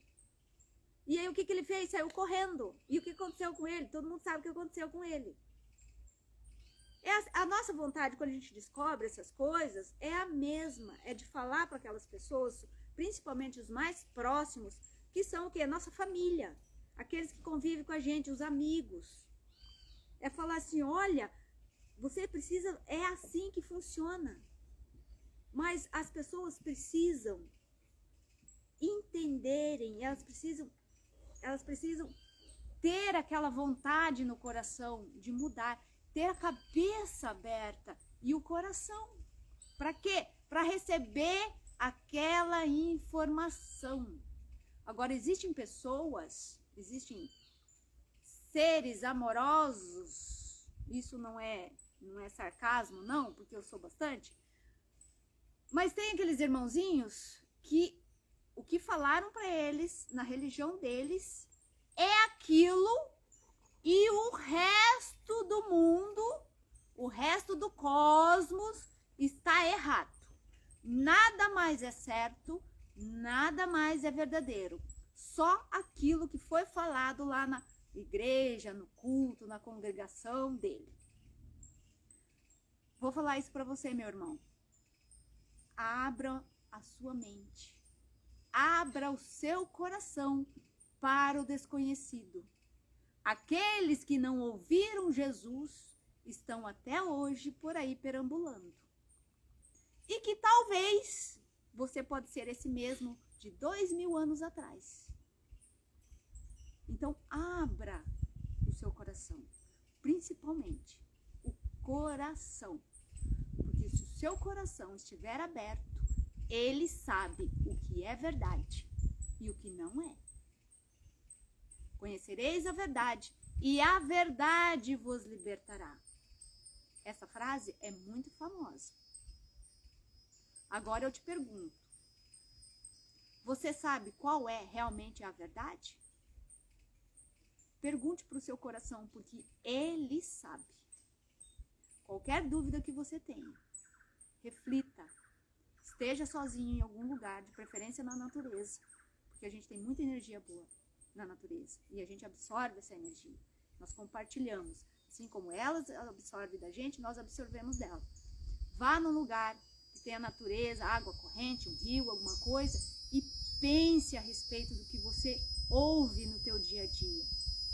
E aí o que ele fez? Saiu correndo. E o que aconteceu com ele? Todo mundo sabe o que aconteceu com ele. A nossa vontade, quando a gente descobre essas coisas, é a mesma. É de falar para aquelas pessoas, principalmente os mais próximos, que são o quê? A nossa família. Aqueles que convivem com a gente, os amigos. É falar assim, olha, você precisa, é assim que funciona. Mas as pessoas precisam entenderem, elas precisam ter aquela vontade no coração de mudar, ter a cabeça aberta e o coração. Para quê? Para receber aquela informação. Agora, existem pessoas, existem seres amorosos, isso não é sarcasmo, não, porque eu sou bastante, mas tem aqueles irmãozinhos que o que falaram para eles, na religião deles, é aquilo e o resto do mundo, o resto do cosmos está errado. Nada mais é certo, nada mais é verdadeiro. Só aquilo que foi falado lá na igreja, no culto, na congregação dele. Vou falar isso para você, meu irmão. Abra a sua mente. Abra o seu coração para o desconhecido. Aqueles que não ouviram Jesus estão até hoje por aí perambulando. E que talvez você pode ser esse mesmo de 2000 anos atrás. Então, abra o seu coração, principalmente o coração. Porque se o seu coração estiver aberto, ele sabe o que é verdade e o que não é. Conhecereis a verdade e a verdade vos libertará. Essa frase é muito famosa. Agora eu te pergunto, você sabe qual é realmente a verdade? Pergunte para o seu coração, porque ele sabe. Qualquer dúvida que você tenha, reflita. Esteja sozinho em algum lugar, de preferência na natureza, porque a gente tem muita energia boa na natureza e a gente absorve essa energia. Nós compartilhamos. Assim como ela absorve da gente, nós absorvemos dela. Vá num lugar que tenha natureza, água corrente, um rio, alguma coisa, e pense a respeito do que você ouve no teu dia a dia,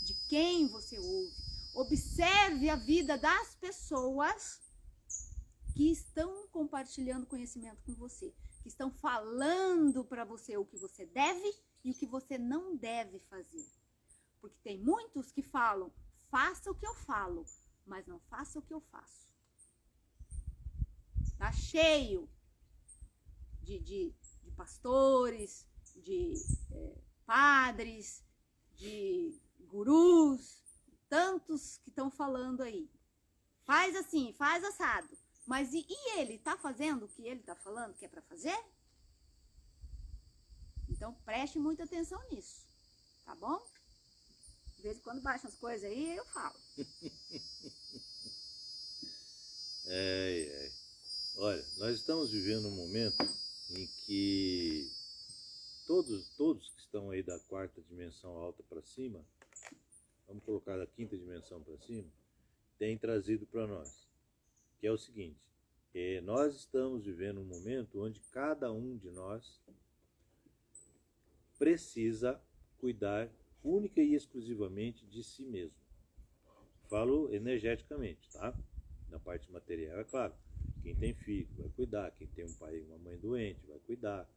de quem você ouve. Observe a vida das pessoas que estão compartilhando conhecimento com você, que estão falando para você o que você deve e o que você não deve fazer. Porque tem muitos que falam, faça o que eu falo, mas não faça o que eu faço. Tá cheio de pastores, de padres, de gurus, tantos que estão falando aí. Faz assim, faz assado. Mas e ele tá fazendo o que ele tá falando que é para fazer? Então preste muita atenção nisso, tá bom? De vez em quando baixam as coisas aí, eu falo.
Olha, nós estamos vivendo um momento em que todos que estão aí da 4ª dimensão alta para cima, vamos colocar da 5ª dimensão para cima, têm trazido para nós, que é o seguinte, nós estamos vivendo um momento onde cada um de nós precisa cuidar única e exclusivamente de si mesmo. Falo energeticamente, tá? Na parte material, é claro. Quem tem filho vai cuidar, quem tem um pai e uma mãe doente vai cuidar,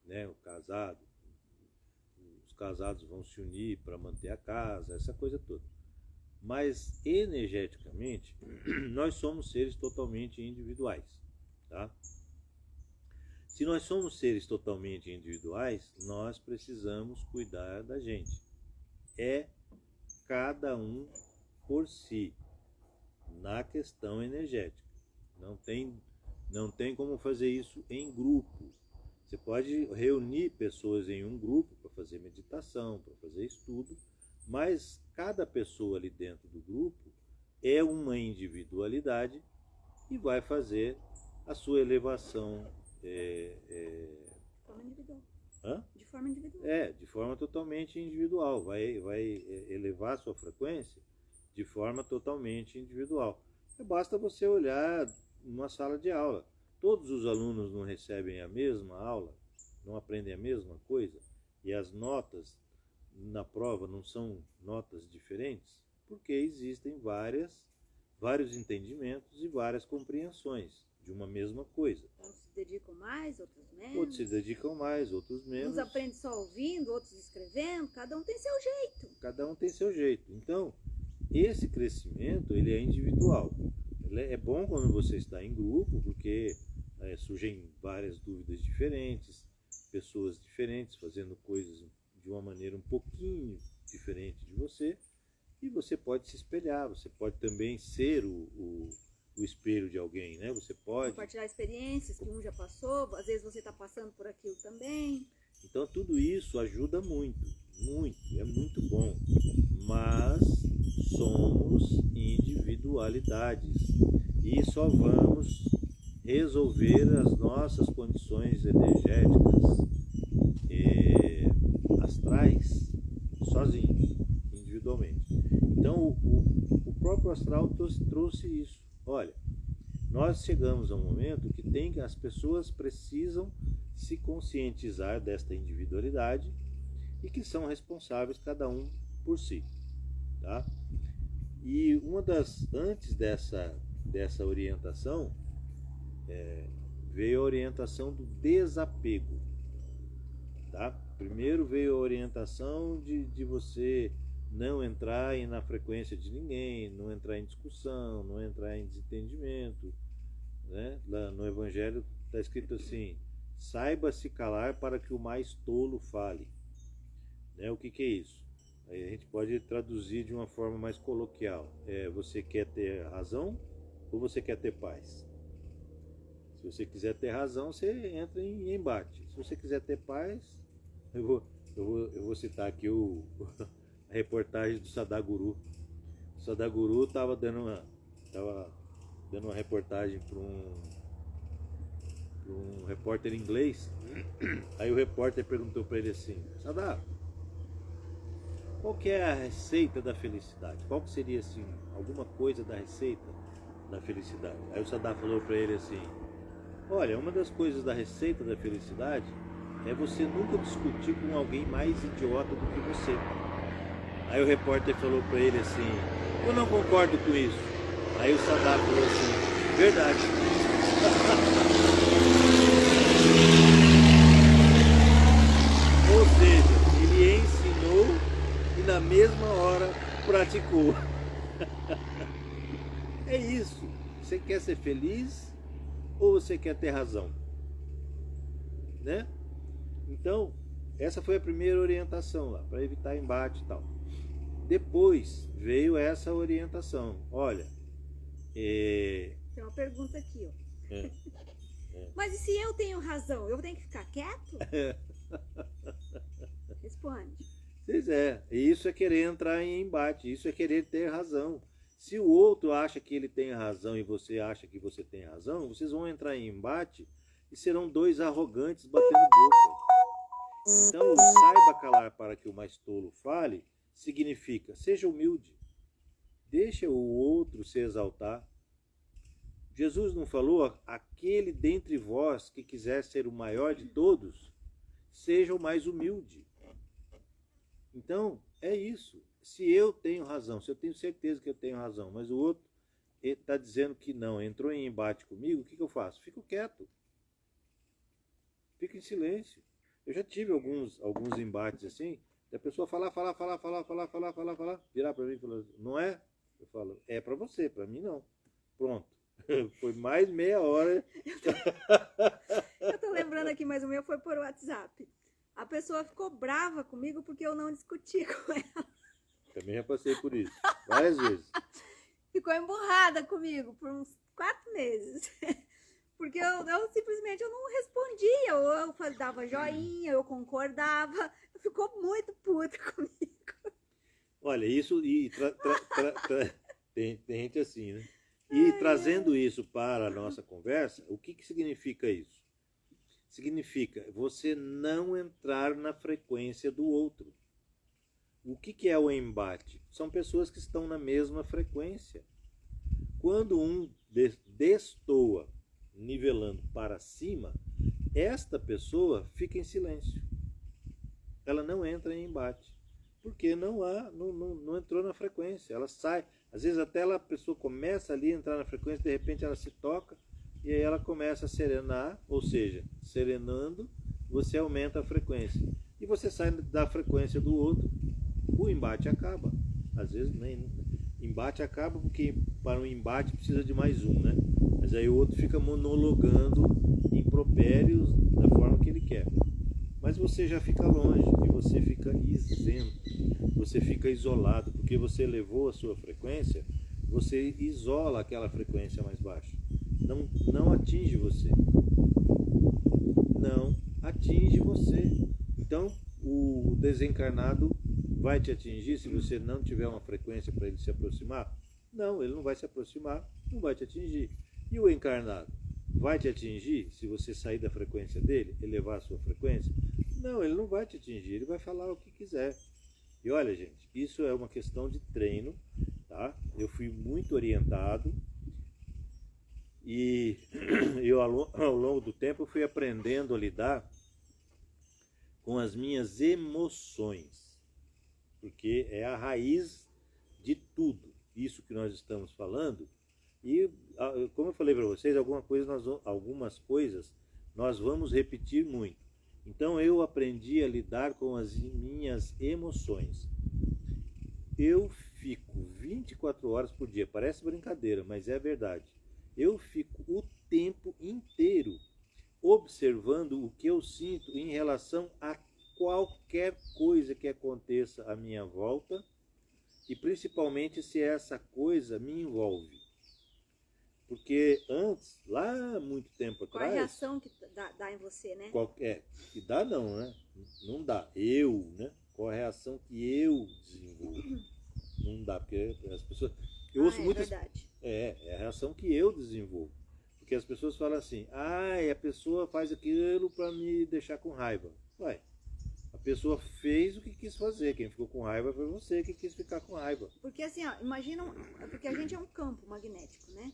né? Os casados vão se unir para manter a casa, essa coisa toda. Mas energeticamente, nós somos seres totalmente individuais, tá? Se nós somos seres totalmente individuais, nós precisamos cuidar da gente. É cada um por si, na questão energética. Não tem como fazer isso em grupo. Você pode reunir pessoas em um grupo para fazer meditação, para fazer estudo, mas cada pessoa ali dentro do grupo é uma individualidade e vai fazer a sua elevação.
De forma individual.
Hã?
De forma individual.
De forma totalmente individual. Vai elevar a sua frequência de forma totalmente individual. Basta você olhar numa sala de aula. Todos os alunos não recebem a mesma aula, não aprendem a mesma coisa, e as notas na prova não são notas diferentes, porque existem vários entendimentos e várias compreensões de uma mesma coisa.
Uns se dedicam mais, outros menos.
Outros se dedicam mais, outros menos.
Uns aprendem só ouvindo, outros escrevendo, cada um tem seu jeito.
Cada um tem seu jeito. Então, esse crescimento, ele é individual. É bom quando você está em grupo, porque surgem várias dúvidas diferentes, pessoas diferentes fazendo coisas de uma maneira um pouquinho diferente de você, e você pode se espelhar, você pode também ser o espelho de alguém, né? Você pode
compartilhar experiências que um já passou, às vezes você está passando por aquilo também.
Então tudo isso ajuda muito, é muito bom, mas somos individualidades e só vamos resolver as nossas condições energéticas astrais sozinhos, individualmente. Então o próprio astral trouxe isso. Olha, nós chegamos a um momento que as pessoas precisam se conscientizar desta individualidade e que são responsáveis cada um por si, tá? E antes dessa orientação, veio a orientação do desapego, tá? Primeiro veio a orientação de você não entrar na frequência de ninguém, não entrar em discussão, não entrar em desentendimento, né? Lá no Evangelho está escrito assim: saiba se calar para que o mais tolo fale. Né? O que é isso? Aí a gente pode traduzir de uma forma mais coloquial. Você quer ter razão ou você quer ter paz? Se você quiser ter razão, você entra em embate. Se você quiser ter paz, eu vou citar aqui a reportagem do Sadhguru. O Sadhguru estava dando uma reportagem para um repórter inglês. Aí o repórter perguntou para ele assim: Sadhguru, qual que é a receita da felicidade? Qual que seria assim, alguma coisa da receita da felicidade? Aí o Sadhguru falou para ele assim: olha, uma das coisas da receita da felicidade é você nunca discutir com alguém mais idiota do que você. Aí o repórter falou para ele assim, eu não concordo com isso. Aí o Sadat falou assim, verdade. Ou seja, ele ensinou e na mesma hora praticou. É isso. Você quer ser feliz ou você quer ter razão? Né? Então, essa foi a primeira orientação lá, para evitar embate e tal. Depois veio essa orientação. Olha,
Tem uma pergunta aqui, ó. Mas e se eu tenho razão, eu tenho que ficar quieto? Responde.
Pois é, isso é querer entrar em embate, isso é querer ter razão. Se o outro acha que ele tem razão e você acha que você tem razão, vocês vão entrar em embate e serão dois arrogantes batendo boca. Então, o saiba calar para que o mais tolo fale, significa, seja humilde, deixa o outro se exaltar. Jesus não falou, aquele dentre vós que quiser ser o maior de todos, seja o mais humilde. Então, é isso. Se eu tenho razão, se eu tenho certeza que eu tenho razão, mas o outro está dizendo que não, entrou em embate comigo, o que eu faço? Fico quieto. Fico em silêncio. Eu já tive alguns embates assim, da pessoa falar, virar para mim e falar, não é? Eu falo, é para você, para mim não. Pronto. Foi mais meia hora.
Eu tô lembrando aqui, mas o meu foi por WhatsApp. A pessoa ficou brava comigo porque eu não discuti com ela.
Também já passei por isso, várias vezes.
Ficou emburrada comigo por uns 4 meses. Porque eu simplesmente eu não respondia. Ou eu dava joinha, eu concordava. Ficou muito puta comigo.
Olha, isso e tem gente assim, né? E trazendo isso para a nossa conversa, o que significa isso? Significa você não entrar na frequência do outro. O que é o embate? São pessoas que estão na mesma frequência. Quando um destoa, nivelando para cima, esta pessoa fica em silêncio. Ela não entra em embate. Porque não entrou na frequência. Ela sai. Às vezes até a pessoa começa ali a entrar na frequência, de repente ela se toca e aí ela começa a serenar, ou seja, serenando, você aumenta a frequência. E você sai da frequência do outro, o embate acaba. Às vezes nem embate acaba porque para um embate precisa de mais um, né? Mas aí o outro fica monologando impropérios da forma que ele quer. Mas você já fica longe e você fica isento, você fica isolado, porque você elevou a sua frequência, você isola aquela frequência mais baixa. Não atinge você. Não atinge você. Então, o desencarnado vai te atingir se você não tiver uma frequência para ele se aproximar? Não, ele não vai se aproximar, não vai te atingir. E o encarnado vai te atingir se você sair da frequência dele, elevar a sua frequência? Não, ele não vai te atingir, ele vai falar o que quiser. E olha, gente, isso é uma questão de treino, tá? Eu fui muito orientado e eu, ao longo do tempo, fui aprendendo a lidar com as minhas emoções, porque é a raiz de tudo isso que nós estamos falando. E, como eu falei para vocês, algumas coisas nós vamos repetir muito. Então eu aprendi a lidar com as minhas emoções. Eu fico 24 horas por dia, parece brincadeira, mas é verdade. Eu fico o tempo inteiro observando o que eu sinto em relação a qualquer coisa que aconteça à minha volta e principalmente se essa coisa me envolve. Porque antes, lá muito tempo atrás...
Qual a reação que dá em você, né?
Que dá não, né? Não dá. Né? Qual a reação que eu desenvolvo? Não dá, porque as pessoas... Eu ouço muitas...
verdade.
É a reação que eu desenvolvo. Porque as pessoas falam assim, a pessoa faz aquilo para me deixar com raiva. Ué, a pessoa fez o que quis fazer. Quem ficou com raiva foi você que quis ficar com raiva.
Porque assim, ó, imagina, porque a gente é um campo magnético, né?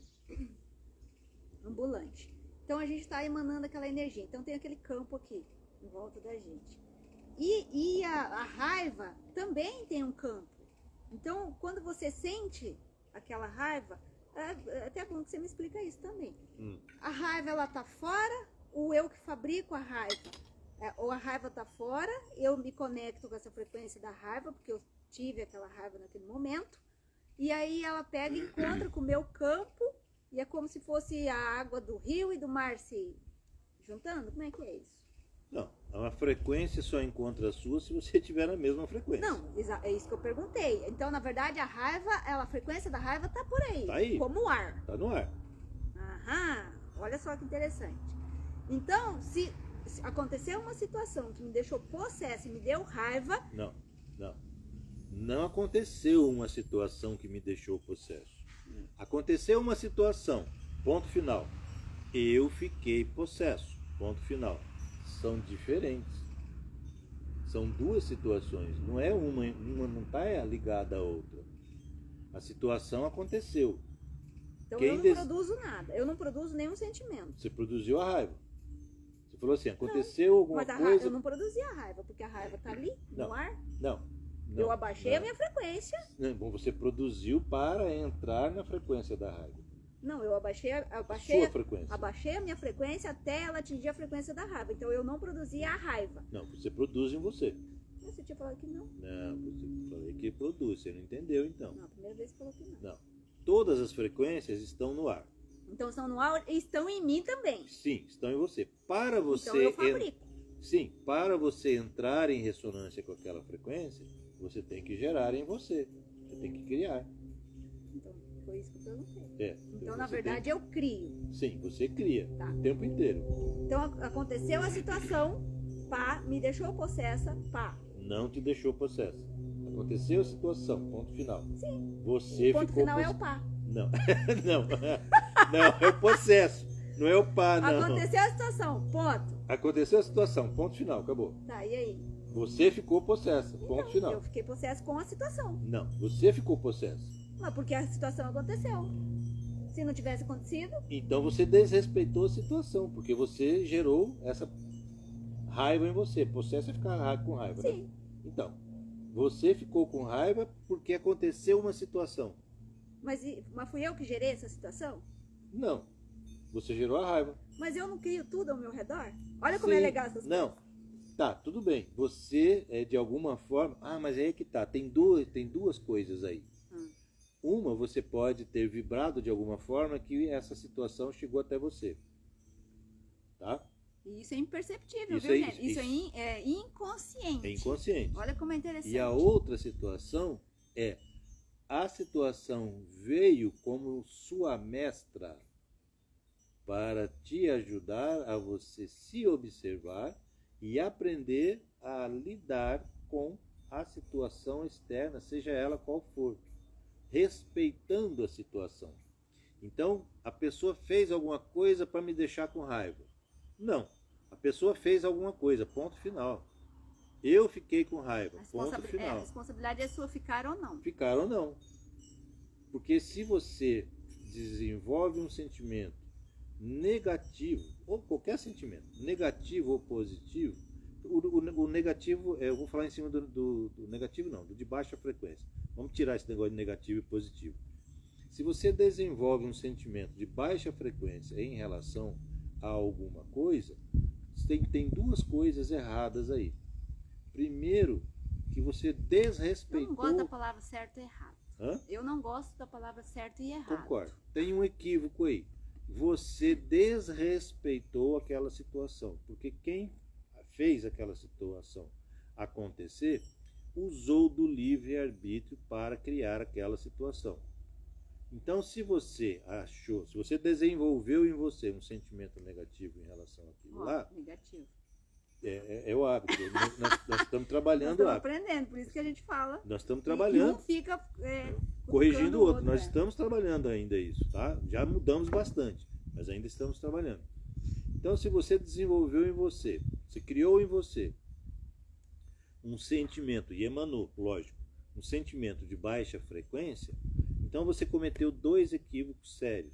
Ambulante. Então a gente está emanando aquela energia. Então tem aquele campo aqui. em volta da gente. E a raiva também tem um campo. Então, quando você sente aquela raiva, é até bom que você me explica isso também. A raiva, ela tá fora, o eu que fabrico a raiva, ou a raiva tá fora, eu me conecto com essa frequência da raiva, porque eu tive aquela raiva naquele momento, e aí ela pega e encontra com o meu campo, e é como se fosse a água do rio e do mar se juntando. Como é que é isso?
Não, a frequência só encontra a sua se você tiver a mesma frequência.
Não, é isso que eu perguntei. Então, na verdade, a raiva, a frequência da raiva tá por aí.
Tá aí.
Como o ar.
Tá no ar.
Aham, olha só que interessante. Então, se aconteceu uma situação que me deixou possessa e me deu raiva...
Não aconteceu uma situação que me deixou possesso. Aconteceu uma situação, ponto final. Eu fiquei possesso, ponto final. São diferentes. São duas situações. Não é uma não está ligada à outra. A situação aconteceu.
Então eu não produzo nada. Eu não produzo nenhum sentimento.
Você produziu a raiva. Você falou assim, aconteceu alguma coisa...
eu não produzi a raiva, porque a raiva está ali, no ar.
Não.
Eu abaixei a minha frequência.
Não, você produziu para entrar na frequência da raiva.
Não, eu abaixei
Sua frequência.
Abaixei a minha frequência até ela atingir a frequência da raiva. Então eu não produzia a raiva.
Não, você produz em você.
Mas você tinha falado que não.
Não, você falei que produz. Você não entendeu então.
Não, a primeira vez você falou que não.
Não. Todas as frequências estão no ar.
Então estão no ar e estão em mim também.
Sim, estão em você. Para você.
Então eu fabrico.
Sim, para você entrar em ressonância com aquela frequência, você tem que gerar em você. Você tem que criar.
Então, foi isso que eu perguntei.
Então,
na verdade, eu crio.
Sim, você cria.
Tá.
O tempo inteiro.
Então, aconteceu a situação, pá, me deixou possessa, pá.
Não te deixou possessa. Aconteceu a situação, ponto final.
Sim.
Você
o ponto
ficou
final é o pá.
Não. Não, é o processo. Não é o pá, não.
Aconteceu a situação, ponto.
Aconteceu a situação, ponto final, acabou.
Tá, e aí?
Você ficou possessa, ponto final.
Eu fiquei possessa com a situação.
Não, você ficou possessa.
Mas porque a situação aconteceu. Se não tivesse acontecido...
Então você desrespeitou a situação, porque você gerou essa raiva em você. Possessa é ficar com raiva,
Sim.
né? Então, você ficou com raiva porque aconteceu uma situação.
Mas fui eu que gerei essa situação?
Não, você gerou a raiva.
Mas eu não crio tudo ao meu redor? Olha como é legal essas coisas.
Não, tá, tudo bem. Você, de alguma forma... Ah, mas aí é que tá, tem duas coisas aí. Uma, você pode ter vibrado de alguma forma que essa situação chegou até você. Tá?
E isso é imperceptível,
Isso
viu,
é,
gente? Isso é inconsciente.
É inconsciente.
Olha como é interessante.
E a outra situação é... A situação veio como sua mestra para te ajudar a você se observar e aprender a lidar com a situação externa, seja ela qual for, respeitando a situação. Então, a pessoa fez alguma coisa para me deixar com raiva. Não, a pessoa fez alguma coisa, ponto final. Eu fiquei com raiva, ponto final.
A responsabilidade é sua ficar ou não.
Ficar ou não. Porque se você desenvolve um sentimento negativo, ou qualquer sentimento, negativo ou positivo, o negativo, eu vou falar em cima do negativo não, do de baixa frequência. Vamos tirar esse negócio de negativo e positivo. Se você desenvolve um sentimento de baixa frequência em relação a alguma coisa, tem duas coisas erradas aí. Primeiro, que você desrespeitou...
Eu não gosto da palavra certo e errado.
Hã?
Eu não gosto da palavra certo e errado.
Concordo. Tem um equívoco aí. Você desrespeitou aquela situação. Porque quem fez aquela situação acontecer, usou do livre-arbítrio para criar aquela situação. Então, se você desenvolveu em você um sentimento negativo em relação àquilo lá...
Negativo.
É o hábito. Nós estamos trabalhando o hábito.
Aprendendo, por isso que a gente fala.
Nós estamos trabalhando.
E um fica
corrigindo o outro. Nós estamos trabalhando ainda isso, tá? Já mudamos bastante, mas ainda estamos trabalhando. Então, se você desenvolveu em você, se criou em você um sentimento, e emanou, lógico, um sentimento de baixa frequência, então você cometeu dois equívocos sérios.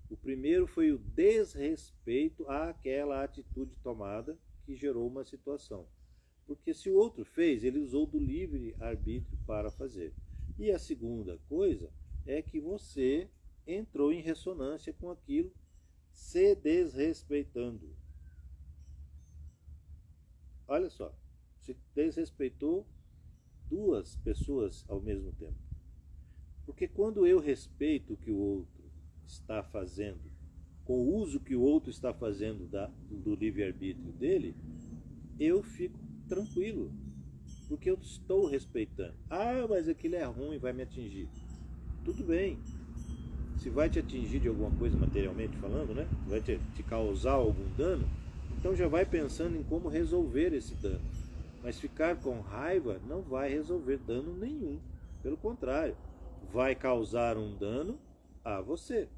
O primeiro foi o desrespeito àquela atitude tomada, que gerou uma situação. Porque se o outro fez, ele usou do livre-arbítrio para fazer. E a segunda coisa é que você entrou em ressonância com aquilo, se desrespeitando. Olha só, você desrespeitou duas pessoas ao mesmo tempo. Porque quando eu respeito o que o outro está fazendo, com o uso que o outro está fazendo do livre-arbítrio dele, eu fico tranquilo, porque eu estou respeitando. Ah, mas aquilo é ruim, vai me atingir. Tudo bem. Se vai te atingir de alguma coisa materialmente falando, né? Vai te causar algum dano, então já vai pensando em como resolver esse dano. Mas ficar com raiva não vai resolver dano nenhum. Pelo contrário, vai causar um dano a você.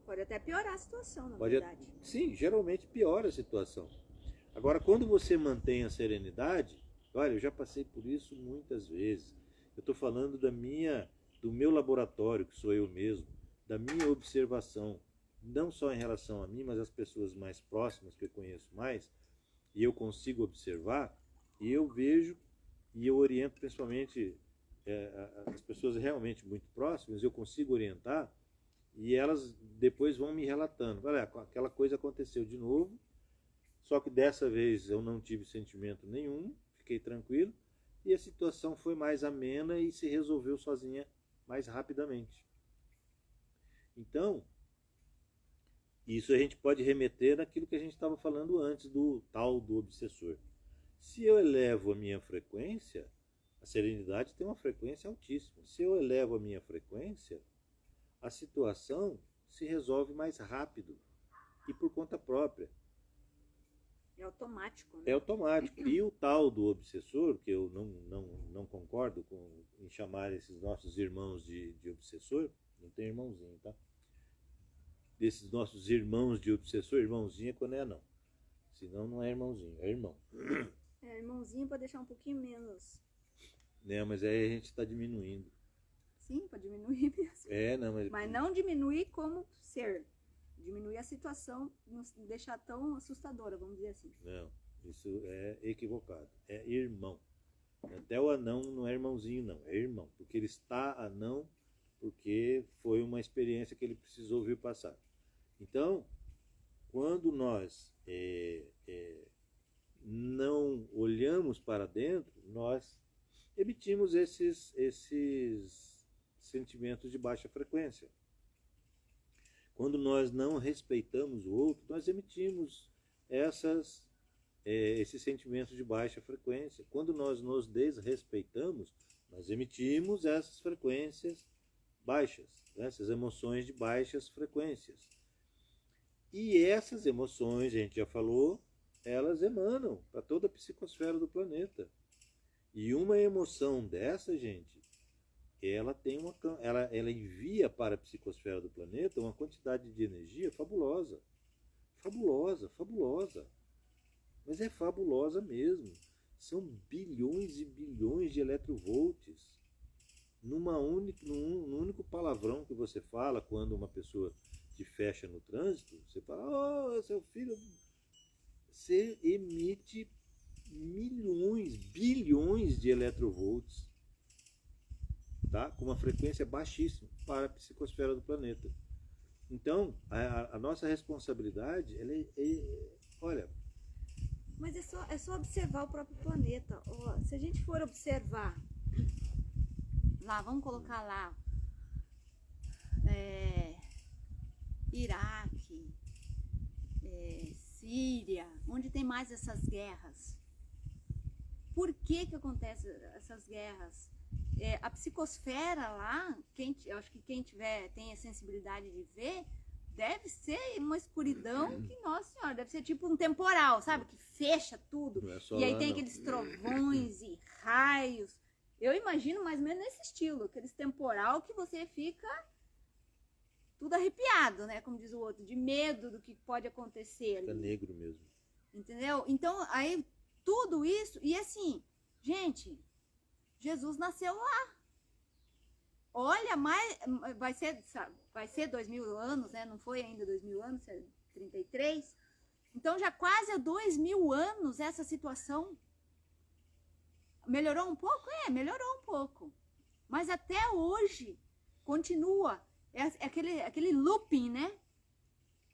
Pode até piorar a situação, na
Pode,
verdade.
sim, geralmente piora a situação. Agora, quando você mantém a serenidade, olha, eu já passei por isso muitas vezes. Eu estou falando do meu laboratório, que sou eu mesmo, da minha observação, não só em relação a mim, mas as pessoas mais próximas que eu conheço mais, e eu consigo observar, e eu vejo, e eu oriento principalmente as pessoas realmente muito próximas, eu consigo orientar, e elas depois vão me relatando. Olha, aquela coisa aconteceu de novo, só que dessa vez eu não tive sentimento nenhum, fiquei tranquilo, e a situação foi mais amena e se resolveu sozinha mais rapidamente. Então, isso a gente pode remeter naquilo que a gente estava falando antes do tal do obsessor. Se eu elevo a minha frequência, a serenidade tem uma frequência altíssima. Se eu elevo a minha frequência, a situação se resolve mais rápido e por conta própria.
É automático, né?
É automático. E o tal do obsessor, que eu não concordo em chamar esses nossos irmãos de obsessor, não tem irmãozinho, tá? Desses nossos irmãos de obsessor, irmãozinho é quando é não. Senão não é irmãozinho, é irmão.
É, irmãozinho para deixar um pouquinho menos.
Né, mas aí a gente está diminuindo.
Sim, para diminuir mesmo.
É, não,
Mas não diminuir como ser. Diminuir a situação, não deixar tão assustadora, vamos dizer assim.
Não, isso é equivocado. É irmão. Até o anão não é irmãozinho, não. É irmão. Porque ele está anão, porque foi uma experiência que ele precisou vir passar. Então, quando nós não olhamos para dentro, nós emitimos esses sentimentos de baixa frequência. Quando nós não respeitamos o outro, nós emitimos esses sentimentos de baixa frequência. Quando nós nos desrespeitamos, nós emitimos essas frequências baixas, né? Essas emoções de baixas frequências. E essas emoções, a gente já falou, elas emanam para toda a psicosfera do planeta. E uma emoção dessa, gente, ela envia para a psicosfera do planeta uma quantidade de energia fabulosa. Fabulosa, fabulosa. Mas é fabulosa mesmo. São bilhões e bilhões de eletrovolts num único palavrão que você fala quando uma pessoa te fecha no trânsito. Você fala, seu filho... Você emite milhões, bilhões de eletrovolts, tá? Com uma frequência baixíssima para a psicosfera do planeta. Então, a nossa responsabilidade, olha...
Mas é só observar o próprio planeta. Se a gente for observar, lá, vamos colocar lá, Iraque, Síria, onde tem mais essas guerras. Por que acontecem essas guerras? A psicosfera lá, eu acho que quem tem a sensibilidade de ver, deve ser uma escuridão que, nossa senhora, deve ser tipo um temporal, sabe? Que fecha tudo. E aí tem aqueles trovões e raios. Eu imagino mais ou menos nesse estilo, aqueles temporal que você fica tudo arrepiado, né? Como diz o outro, de medo do que pode acontecer ali.
Fica negro mesmo.
Entendeu? Então, aí, tudo isso, e assim, gente, Jesus nasceu lá. Olha, vai ser 2000 anos, né? Não foi ainda 2000 anos, é 33. Então, já quase há 2000 anos essa situação. Melhorou um pouco? Melhorou um pouco. Mas até hoje continua. É aquele looping, né?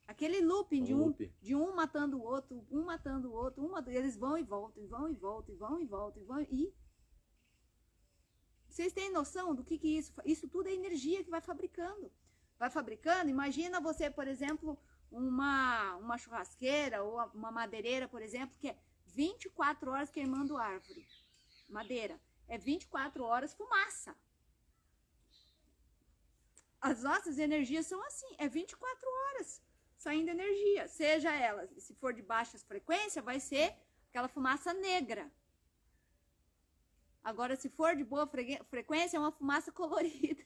Aquele looping de um matando o outro, um matando o outro, eles vão e voltam, e vão e voltam, e vão e voltam, e vão e... Vocês têm noção do que isso... Isso tudo é energia que vai fabricando. Vai fabricando, imagina você, por exemplo, uma churrasqueira ou uma madeireira, por exemplo, que é 24 horas queimando árvore. Madeira. É 24 horas fumaça. As nossas energias são assim, é 24 horas saindo energia. Seja ela, se for de baixa frequência, vai ser aquela fumaça negra. Agora, se for de boa frequência, é uma fumaça colorida.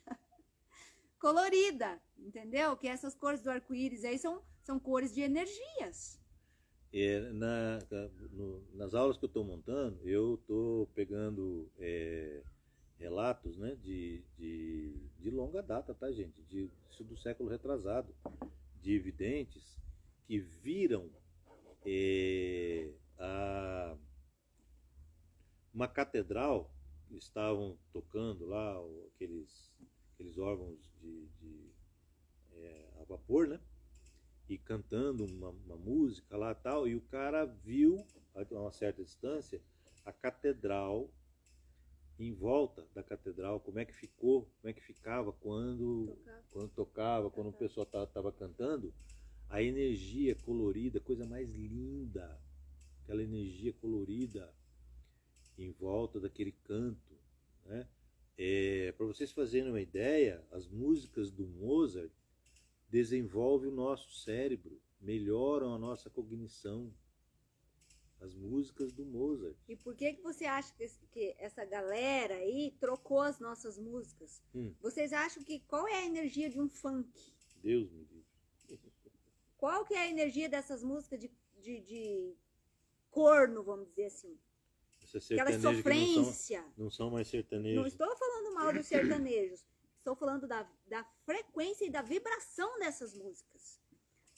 Colorida, entendeu? Que essas cores do arco-íris aí são cores de energias.
Nas aulas que eu estou montando, eu estou pegando relatos, né, de longa data, tá, gente? Isso do século retrasado, de videntes que viram uma catedral, estavam tocando lá aqueles órgãos a vapor, né? E cantando uma música lá tal, e o cara viu a uma certa distância a catedral, em volta da catedral, como é que ficava quando tocava, quando o pessoal estava cantando, a energia colorida, coisa mais linda, aquela energia colorida em volta daquele canto, né? Para vocês fazerem uma ideia, as músicas do Mozart desenvolvem o nosso cérebro, melhoram a nossa cognição. As músicas do Mozart.
E por que você acha que essa galera aí trocou as nossas músicas? Vocês acham que qual é a energia de um funk?
Deus me livre.
Qual que é a energia dessas músicas de corno, vamos dizer assim? Aquela sofrência.
Não são mais sertanejos.
Não estou falando mal dos sertanejos. Estou falando da frequência e da vibração dessas músicas.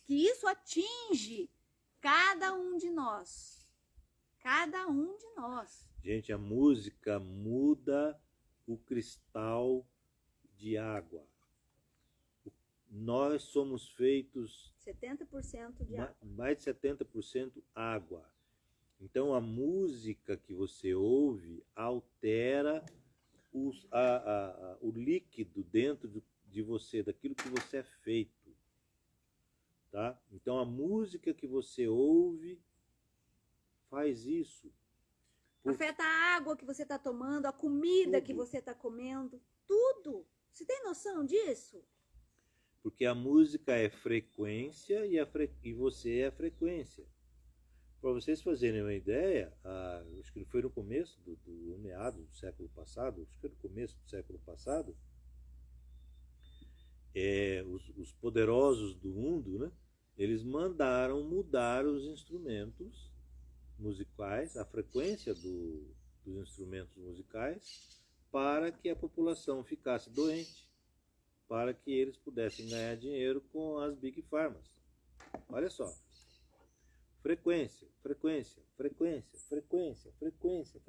Que isso atinge cada um de nós. Cada um de nós.
Gente, a música muda o cristal de água. Nós somos feitos
70% de água.
Mais de 70% água. Então a música que você ouve altera o líquido dentro de você, daquilo que você é feito. Tá? Então a música que você ouve faz isso.
Afeta a água que você está tomando, a comida que você está comendo, tudo. Você tem noção disso?
Porque a música é frequência e você é a frequência. Para vocês fazerem uma ideia, acho que foi no começo do meado do século passado, acho que foi no começo do século passado, os poderosos do mundo, né, eles mandaram mudar os instrumentos musicais, a frequência dos instrumentos musicais, para que a população ficasse doente, para que eles pudessem ganhar dinheiro com as Big Pharmas. Olha só. Frequência, frequência, frequência, frequência, frequência.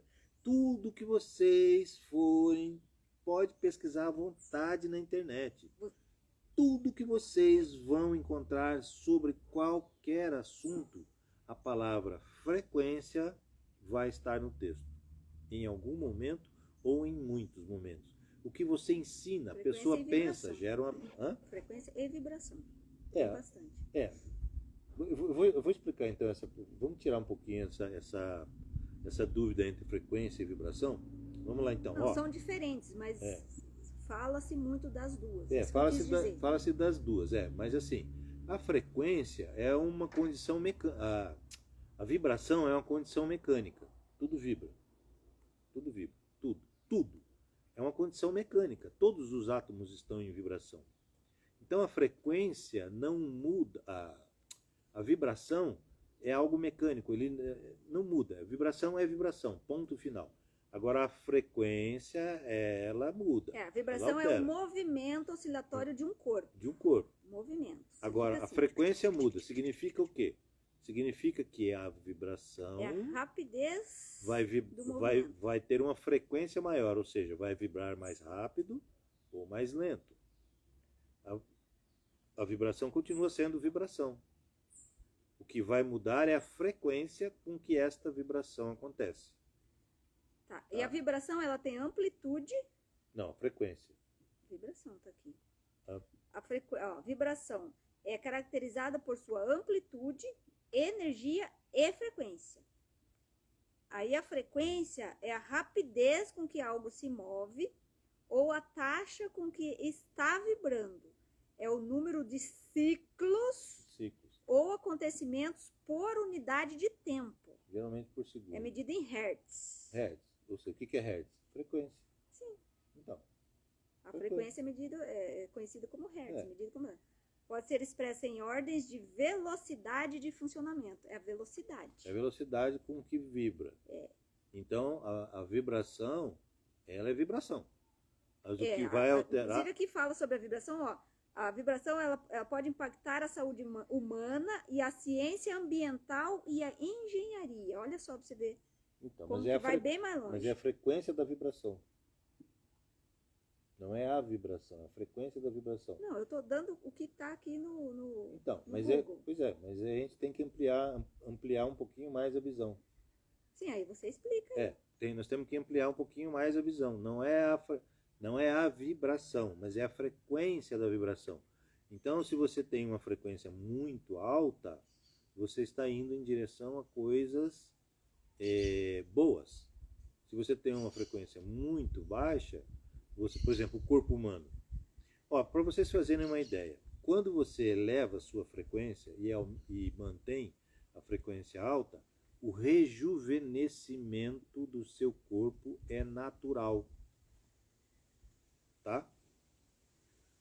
Tudo que vocês forem, pode pesquisar à vontade na internet. Tudo que vocês vão encontrar sobre qualquer assunto, a palavra frequência vai estar no texto, em algum momento ou em muitos momentos. O que você ensina, a pessoa pensa, gera uma...
Frequência e vibração.
Bastante. Eu vou explicar então, vamos tirar um pouquinho essa dúvida entre frequência e vibração. Vamos lá então.
Não, são diferentes, mas fala-se muito das duas.
Fala-se das duas, mas assim, a frequência é uma condição mecânica, a vibração é uma condição mecânica. Tudo vibra. Tudo vibra. Tudo. É uma condição mecânica. Todos os átomos estão em vibração. Então a frequência não muda. A vibração é algo mecânico, ele não muda. A vibração é vibração, ponto final. Agora a frequência, ela muda.
A vibração é o movimento oscilatório de um corpo.
De um corpo.
Movimento.
Agora a frequência muda. Significa o quê? significa que a vibração
É a rapidez
vai,
do movimento.
vai ter uma frequência maior, ou seja, vai vibrar mais rápido ou mais lento. A vibração continua sendo vibração. O que vai mudar é a frequência com que esta vibração acontece.
Tá. E a vibração, ela tem amplitude.
Não, frequência.
Vibração tá aqui.
Ah.
A vibração é caracterizada por sua amplitude, energia e frequência. Aí a frequência é a rapidez com que algo se move ou a taxa com que está vibrando. É o número de ciclos ou acontecimentos por unidade de tempo.
Geralmente por segundo.
É medido em hertz.
Hertz. Ou seja, o que é hertz? Frequência.
Sim.
Então.
A frequência é conhecida como hertz. Medida como... Pode ser expressa em ordens de velocidade de funcionamento. É a velocidade.
É a velocidade com que vibra. Então, a vibração, ela é vibração. Mas o que vai alterar...
Inclusive aqui fala sobre a vibração, ó. A vibração ela pode impactar a saúde humana e a ciência ambiental e a engenharia. Olha só para você ver.
Então,
como que vai bem mais longe.
Mas é a frequência da vibração. Não é a vibração, é a frequência da vibração.
Não, eu estou dando o que está aqui no
Então,
no
mas
Google.
mas a gente tem que ampliar um pouquinho mais a visão.
Sim, aí você explica.
Nós temos que ampliar um pouquinho mais a visão. Não é a vibração, mas é a frequência da vibração. Então, se você tem uma frequência muito alta, você está indo em direção a coisas boas. Se você tem uma frequência muito baixa, por exemplo, o corpo humano. Para vocês fazerem uma ideia, quando você eleva a sua frequência e mantém a frequência alta, o rejuvenescimento do seu corpo é natural. Tá?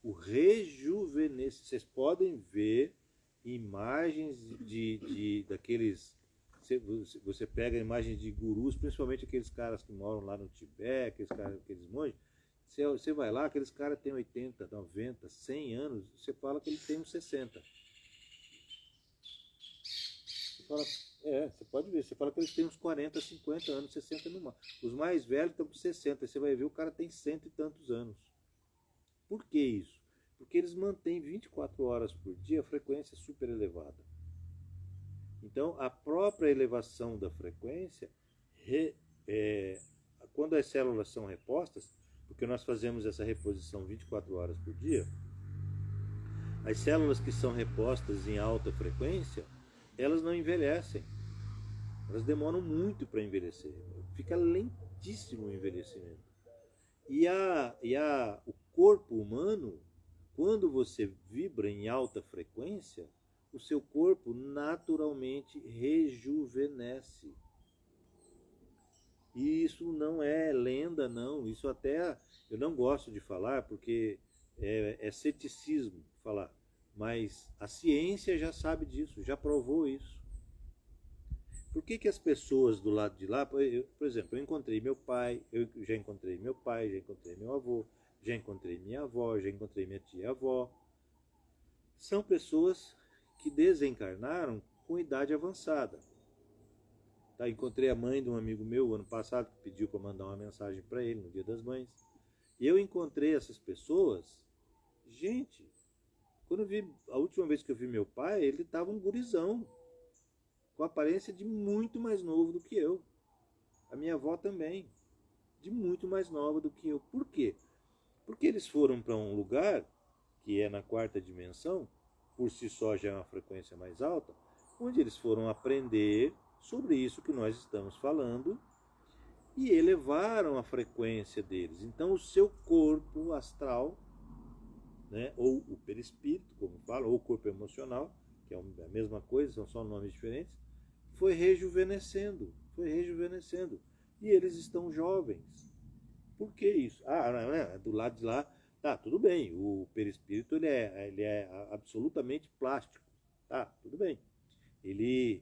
O rejuvenescimento. Vocês podem ver imagens daqueles... Você pega imagens de gurus, principalmente aqueles caras que moram lá no Tibete, aqueles monges. Você vai lá, aqueles caras têm 80, 90, 100 anos, você fala que ele tem uns 60. Você pode ver, você fala que eles têm uns 40, 50 anos, 60 no máximo. Os mais velhos estão com 60, você vai ver o cara tem 100 e tantos anos. Por que isso? Porque eles mantêm 24 horas por dia a frequência super elevada. Então, a própria elevação da frequência, quando as células são repostas, porque nós fazemos essa reposição 24 horas por dia, as células que são repostas em alta frequência, elas não envelhecem. Elas demoram muito para envelhecer. Fica lentíssimo o envelhecimento. O corpo humano, quando você vibra em alta frequência, o seu corpo naturalmente rejuvenesce. E isso não é lenda, não. Isso até eu não gosto de falar, porque é ceticismo falar. Mas a ciência já sabe disso, já provou isso. Por que as pessoas do lado de lá... por exemplo, eu encontrei meu pai, já encontrei meu avô, já encontrei minha avó, já encontrei minha tia-avó. São pessoas que desencarnaram com idade avançada. Tá, encontrei a mãe de um amigo meu ano passado que pediu para mandar uma mensagem para ele no Dia das Mães. E eu encontrei essas pessoas. Gente, a última vez que eu vi meu pai, ele estava um gurizão, com aparência de muito mais novo do que eu. A minha avó também, de muito mais nova do que eu. Por quê? Porque eles foram para um lugar, que é na 4ª dimensão, por si só já é uma frequência mais alta, onde eles foram aprender sobre isso que nós estamos falando e elevaram a frequência deles. Então o seu corpo astral, né, ou o perispírito, como fala, ou o corpo emocional, que é a mesma coisa, são só nomes diferentes, foi rejuvenescendo. E eles estão jovens. Por que isso? Do lado de lá, tá, tudo bem, o perispírito ele é absolutamente plástico, tá, tudo bem. Ele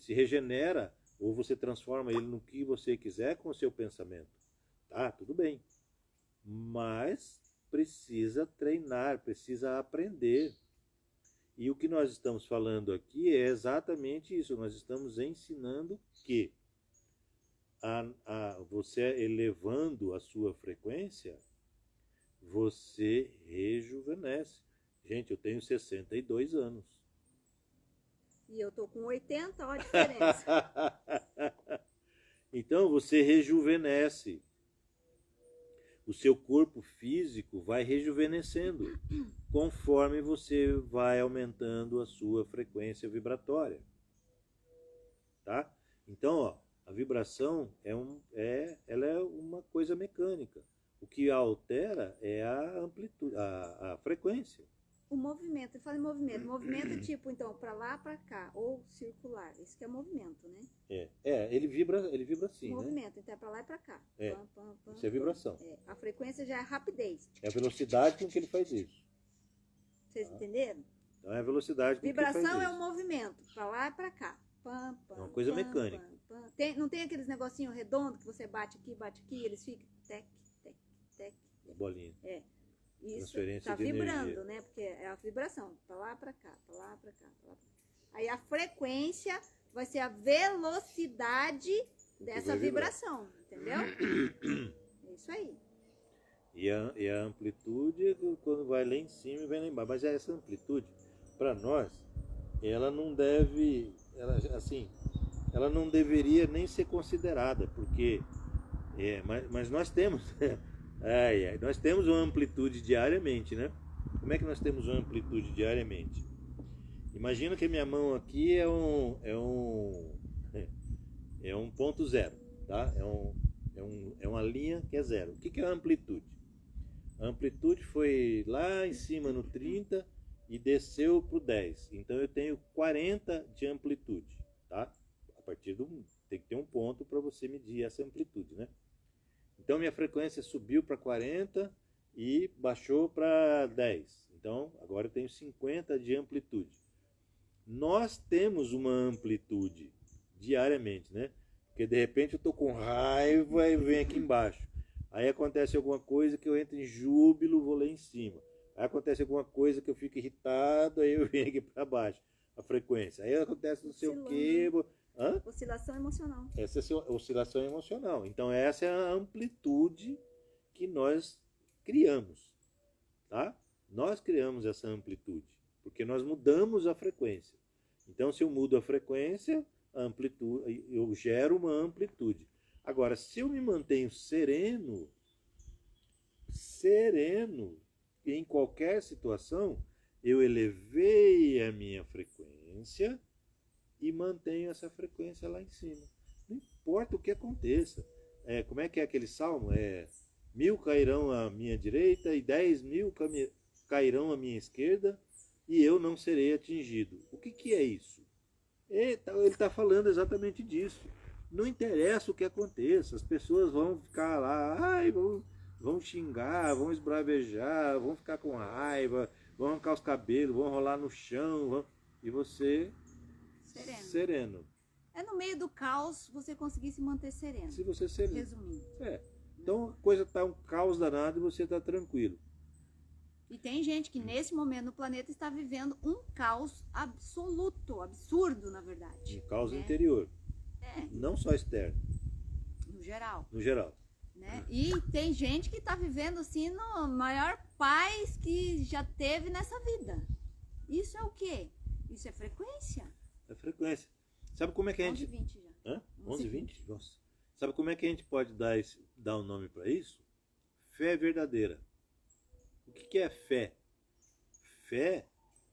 se regenera, ou você transforma ele no que você quiser com o seu pensamento. Tá, tudo bem. Mas precisa treinar, precisa aprender. E o que nós estamos falando aqui é exatamente isso. Nós estamos ensinando que você elevando a sua frequência, você rejuvenesce. Gente, eu tenho 62 anos.
E eu tô com 80, olha a diferença.
Então você rejuvenesce. O seu corpo físico vai rejuvenescendo conforme você vai aumentando a sua frequência vibratória. Tá? Então, ó, a vibração ela é uma coisa mecânica. O que altera é a amplitude, a frequência.
O movimento, eu falo em movimento. Movimento tipo, então, para lá, para cá, ou circular. Isso que é movimento, né?
Ele vibra assim,
movimento,
né?
então é para lá e para cá.
Isso é vibração.
A frequência já é rapidez.
É a velocidade com que ele faz isso.
Vocês entenderam?
Então é a velocidade com que ele faz isso.
Vibração é um movimento, para lá e para cá.
É uma coisa mecânica.
Não tem aqueles negocinhos redondos que você bate aqui, eles ficam tec, tec, tec.
A bolinha.
Isso
Transferência
tá
de
vibrando,
energia.
né? Porque é a vibração, pra lá, pra cá, pra lá, pra cá, pra lá, pra cá. Aí a frequência vai ser a velocidade dessa vibração, entendeu? É isso aí.
E a amplitude, quando vai lá em cima e vai lá embaixo. Mas essa amplitude, para nós, ela não deve, ela não deveria nem ser considerada, porque, mas nós temos, nós temos uma amplitude diariamente, né? Como é que nós temos uma amplitude diariamente? Imagina que a minha mão aqui é um ponto zero, tá? É uma linha que é zero. O que é a amplitude? A amplitude foi lá em cima no 30 e desceu para o 10. Então eu tenho 40 de amplitude, tá? A partir tem que ter um ponto para você medir essa amplitude, né? Então minha frequência subiu para 40 e baixou para 10. Então agora eu tenho 50 de amplitude. Nós temos uma amplitude diariamente, né? Porque de repente eu estou com raiva e venho aqui embaixo. Aí acontece alguma coisa que eu entro em júbilo, vou lá em cima. Aí acontece alguma coisa que eu fico irritado, aí eu venho aqui para baixo, a frequência. Aí acontece não sei o quê.
Oscilação emocional.
Essa é a oscilação emocional. Então essa é a amplitude que nós criamos, tá? Nós criamos essa amplitude, porque nós mudamos a frequência. Então se eu mudo a frequência, a amplitude, eu gero uma amplitude. Agora, se eu me mantenho sereno, em qualquer situação, eu elevei a minha frequência e mantenho essa frequência lá em cima. Não importa o que aconteça. Como é que é aquele salmo? 1000 cairão à minha direita e 10.000 cairão à minha esquerda e eu não serei atingido. O que é isso? Ele está falando exatamente disso. Não interessa o que aconteça, as pessoas vão ficar lá, vão xingar, vão esbravejar, vão ficar com raiva, vão arrancar os cabelos, vão rolar no chão, e você sereno.
É no meio do caos você conseguir se manter sereno.
Se você sereno.
Resumindo.
Então a coisa está um caos danado e você está tranquilo.
E tem gente que nesse momento no planeta está vivendo um caos absoluto, absurdo, na verdade.
Um caos interior. Não só externo.
No geral.
No geral.
Né? E tem gente que está vivendo assim no maior paz que já teve nessa vida. Isso é o quê? Isso é frequência?
É frequência. Sabe como é que a gente...
11h20 já.
11h20? Nossa. Sabe como é que a gente pode dar um nome para isso? Fé verdadeira. O que é fé? Fé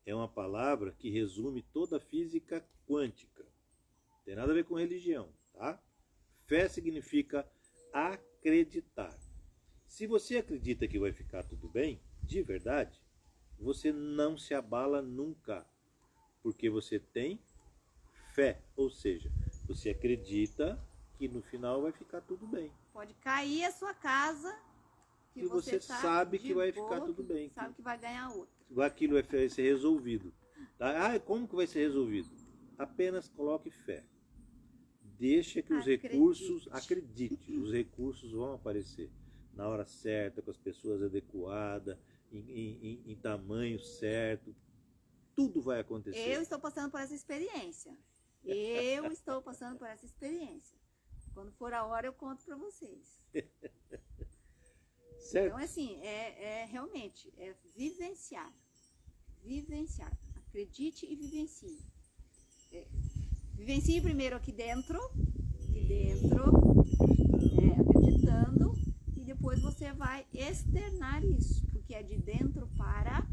é uma palavra que resume toda a física quântica. Não tem nada a ver com religião, tá? Fé significa acreditar. Se você acredita que vai ficar tudo bem, de verdade, você não se abala nunca, porque você tem fé, ou seja, você acredita que no final vai ficar tudo bem.
Pode cair a sua casa, que
você sabe que vai ficar tudo bem.
Sabe que vai ganhar outra.
Aquilo vai ser resolvido. Tá? Como que vai ser resolvido? Apenas coloque fé. Deixa que os recursos, acredite, os recursos vão aparecer na hora certa, com as pessoas adequadas, em tamanho certo. tudo vai acontecer.
Eu estou passando por essa experiência. Eu estou passando por essa experiência. Quando for a hora, eu conto para vocês.
Certo?
Então, assim, realmente, é vivenciar. Vivenciar. Acredite e vivencie. Vivencie primeiro aqui dentro, acreditando, e depois você vai externar isso, porque é de dentro para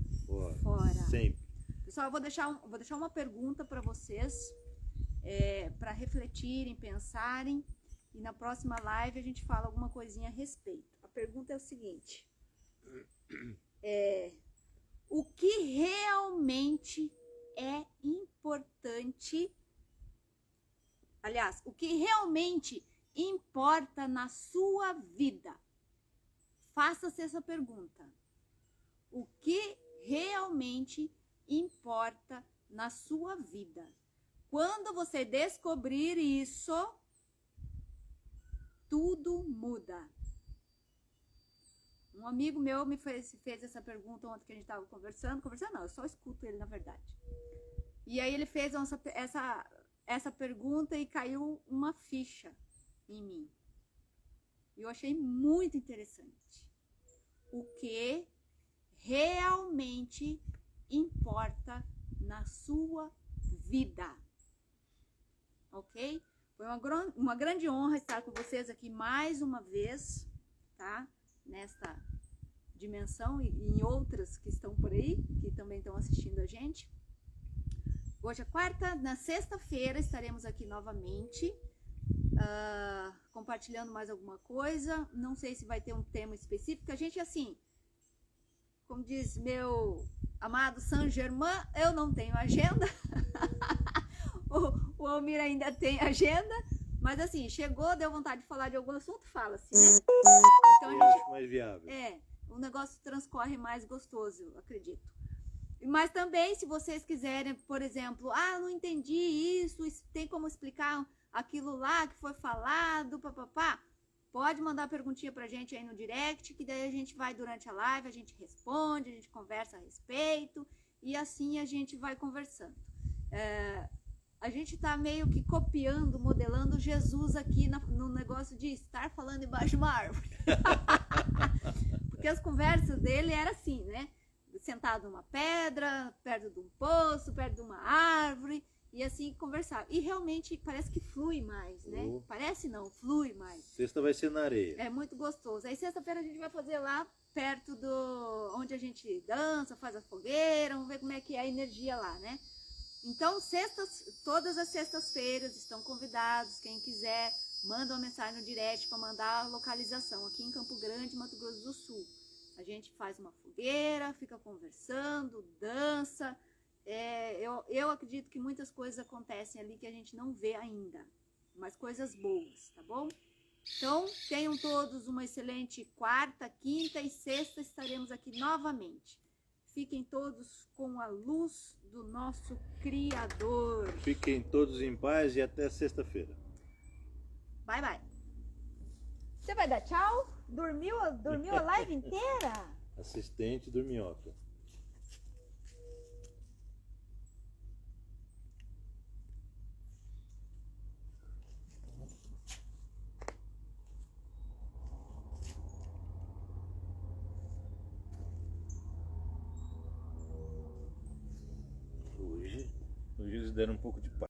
fora.
Sempre.
Pessoal, eu vou deixar uma pergunta para vocês, para refletirem, pensarem, e na próxima live a gente fala alguma coisinha a respeito. A pergunta é o seguinte: o que realmente é importante, aliás, o que realmente importa na sua vida? Faça-se essa pergunta. O que realmente importa na sua vida? Quando você descobrir isso, tudo muda. Um amigo meu me fez essa pergunta ontem que a gente estava conversando não, eu só escuto ele na verdade. E aí ele fez essa pergunta e caiu uma ficha em mim. E eu achei muito interessante. O que realmente importa na sua vida? Ok? Foi uma grande honra estar com vocês aqui mais uma vez, tá? Nesta dimensão e em outras que estão por aí, que também estão assistindo a gente. Hoje é quarta, na sexta-feira estaremos aqui novamente, compartilhando mais alguma coisa. Não sei se vai ter um tema específico. A gente, assim, como diz meu amado Saint-Germain, eu não tenho agenda. O Almir ainda tem agenda, mas assim, chegou, deu vontade de falar de algum assunto, fala-se, né? Então
Eu acho mais viável.
O negócio transcorre mais gostoso, eu acredito. Mas também, se vocês quiserem, por exemplo, não entendi isso, tem como explicar aquilo lá que foi falado, papapá, pode mandar perguntinha pra gente aí no direct, que daí a gente vai durante a live, a gente responde, a gente conversa a respeito, e assim a gente vai conversando. A gente tá meio que copiando, modelando Jesus aqui no negócio de estar falando embaixo de uma árvore. Porque as conversas dele eram assim, né? Sentado numa pedra, perto de um poço, perto de uma árvore, e assim conversar. E realmente parece que flui mais, né? Parece não, flui mais.
Sexta vai ser na areia.
É muito gostoso. Aí sexta-feira a gente vai fazer lá perto onde a gente dança, faz a fogueira, vamos ver como é que é a energia lá, né? Então, todas as sextas-feiras estão convidados. Quem quiser, manda uma mensagem no direct para mandar a localização aqui em Campo Grande, Mato Grosso do Sul. A gente faz uma fogueira, fica conversando, dança. Eu acredito que muitas coisas acontecem ali que a gente não vê ainda, mas coisas boas, tá bom? Então, tenham todos uma excelente quarta, quinta e sexta, estaremos aqui novamente. Fiquem todos com a luz do nosso Criador.
Fiquem todos em paz e até sexta-feira.
Bye, bye. Você vai dar tchau? Dormiu a live inteira?
Assistente dorminhoca. Hoje eles deram um pouco de paz.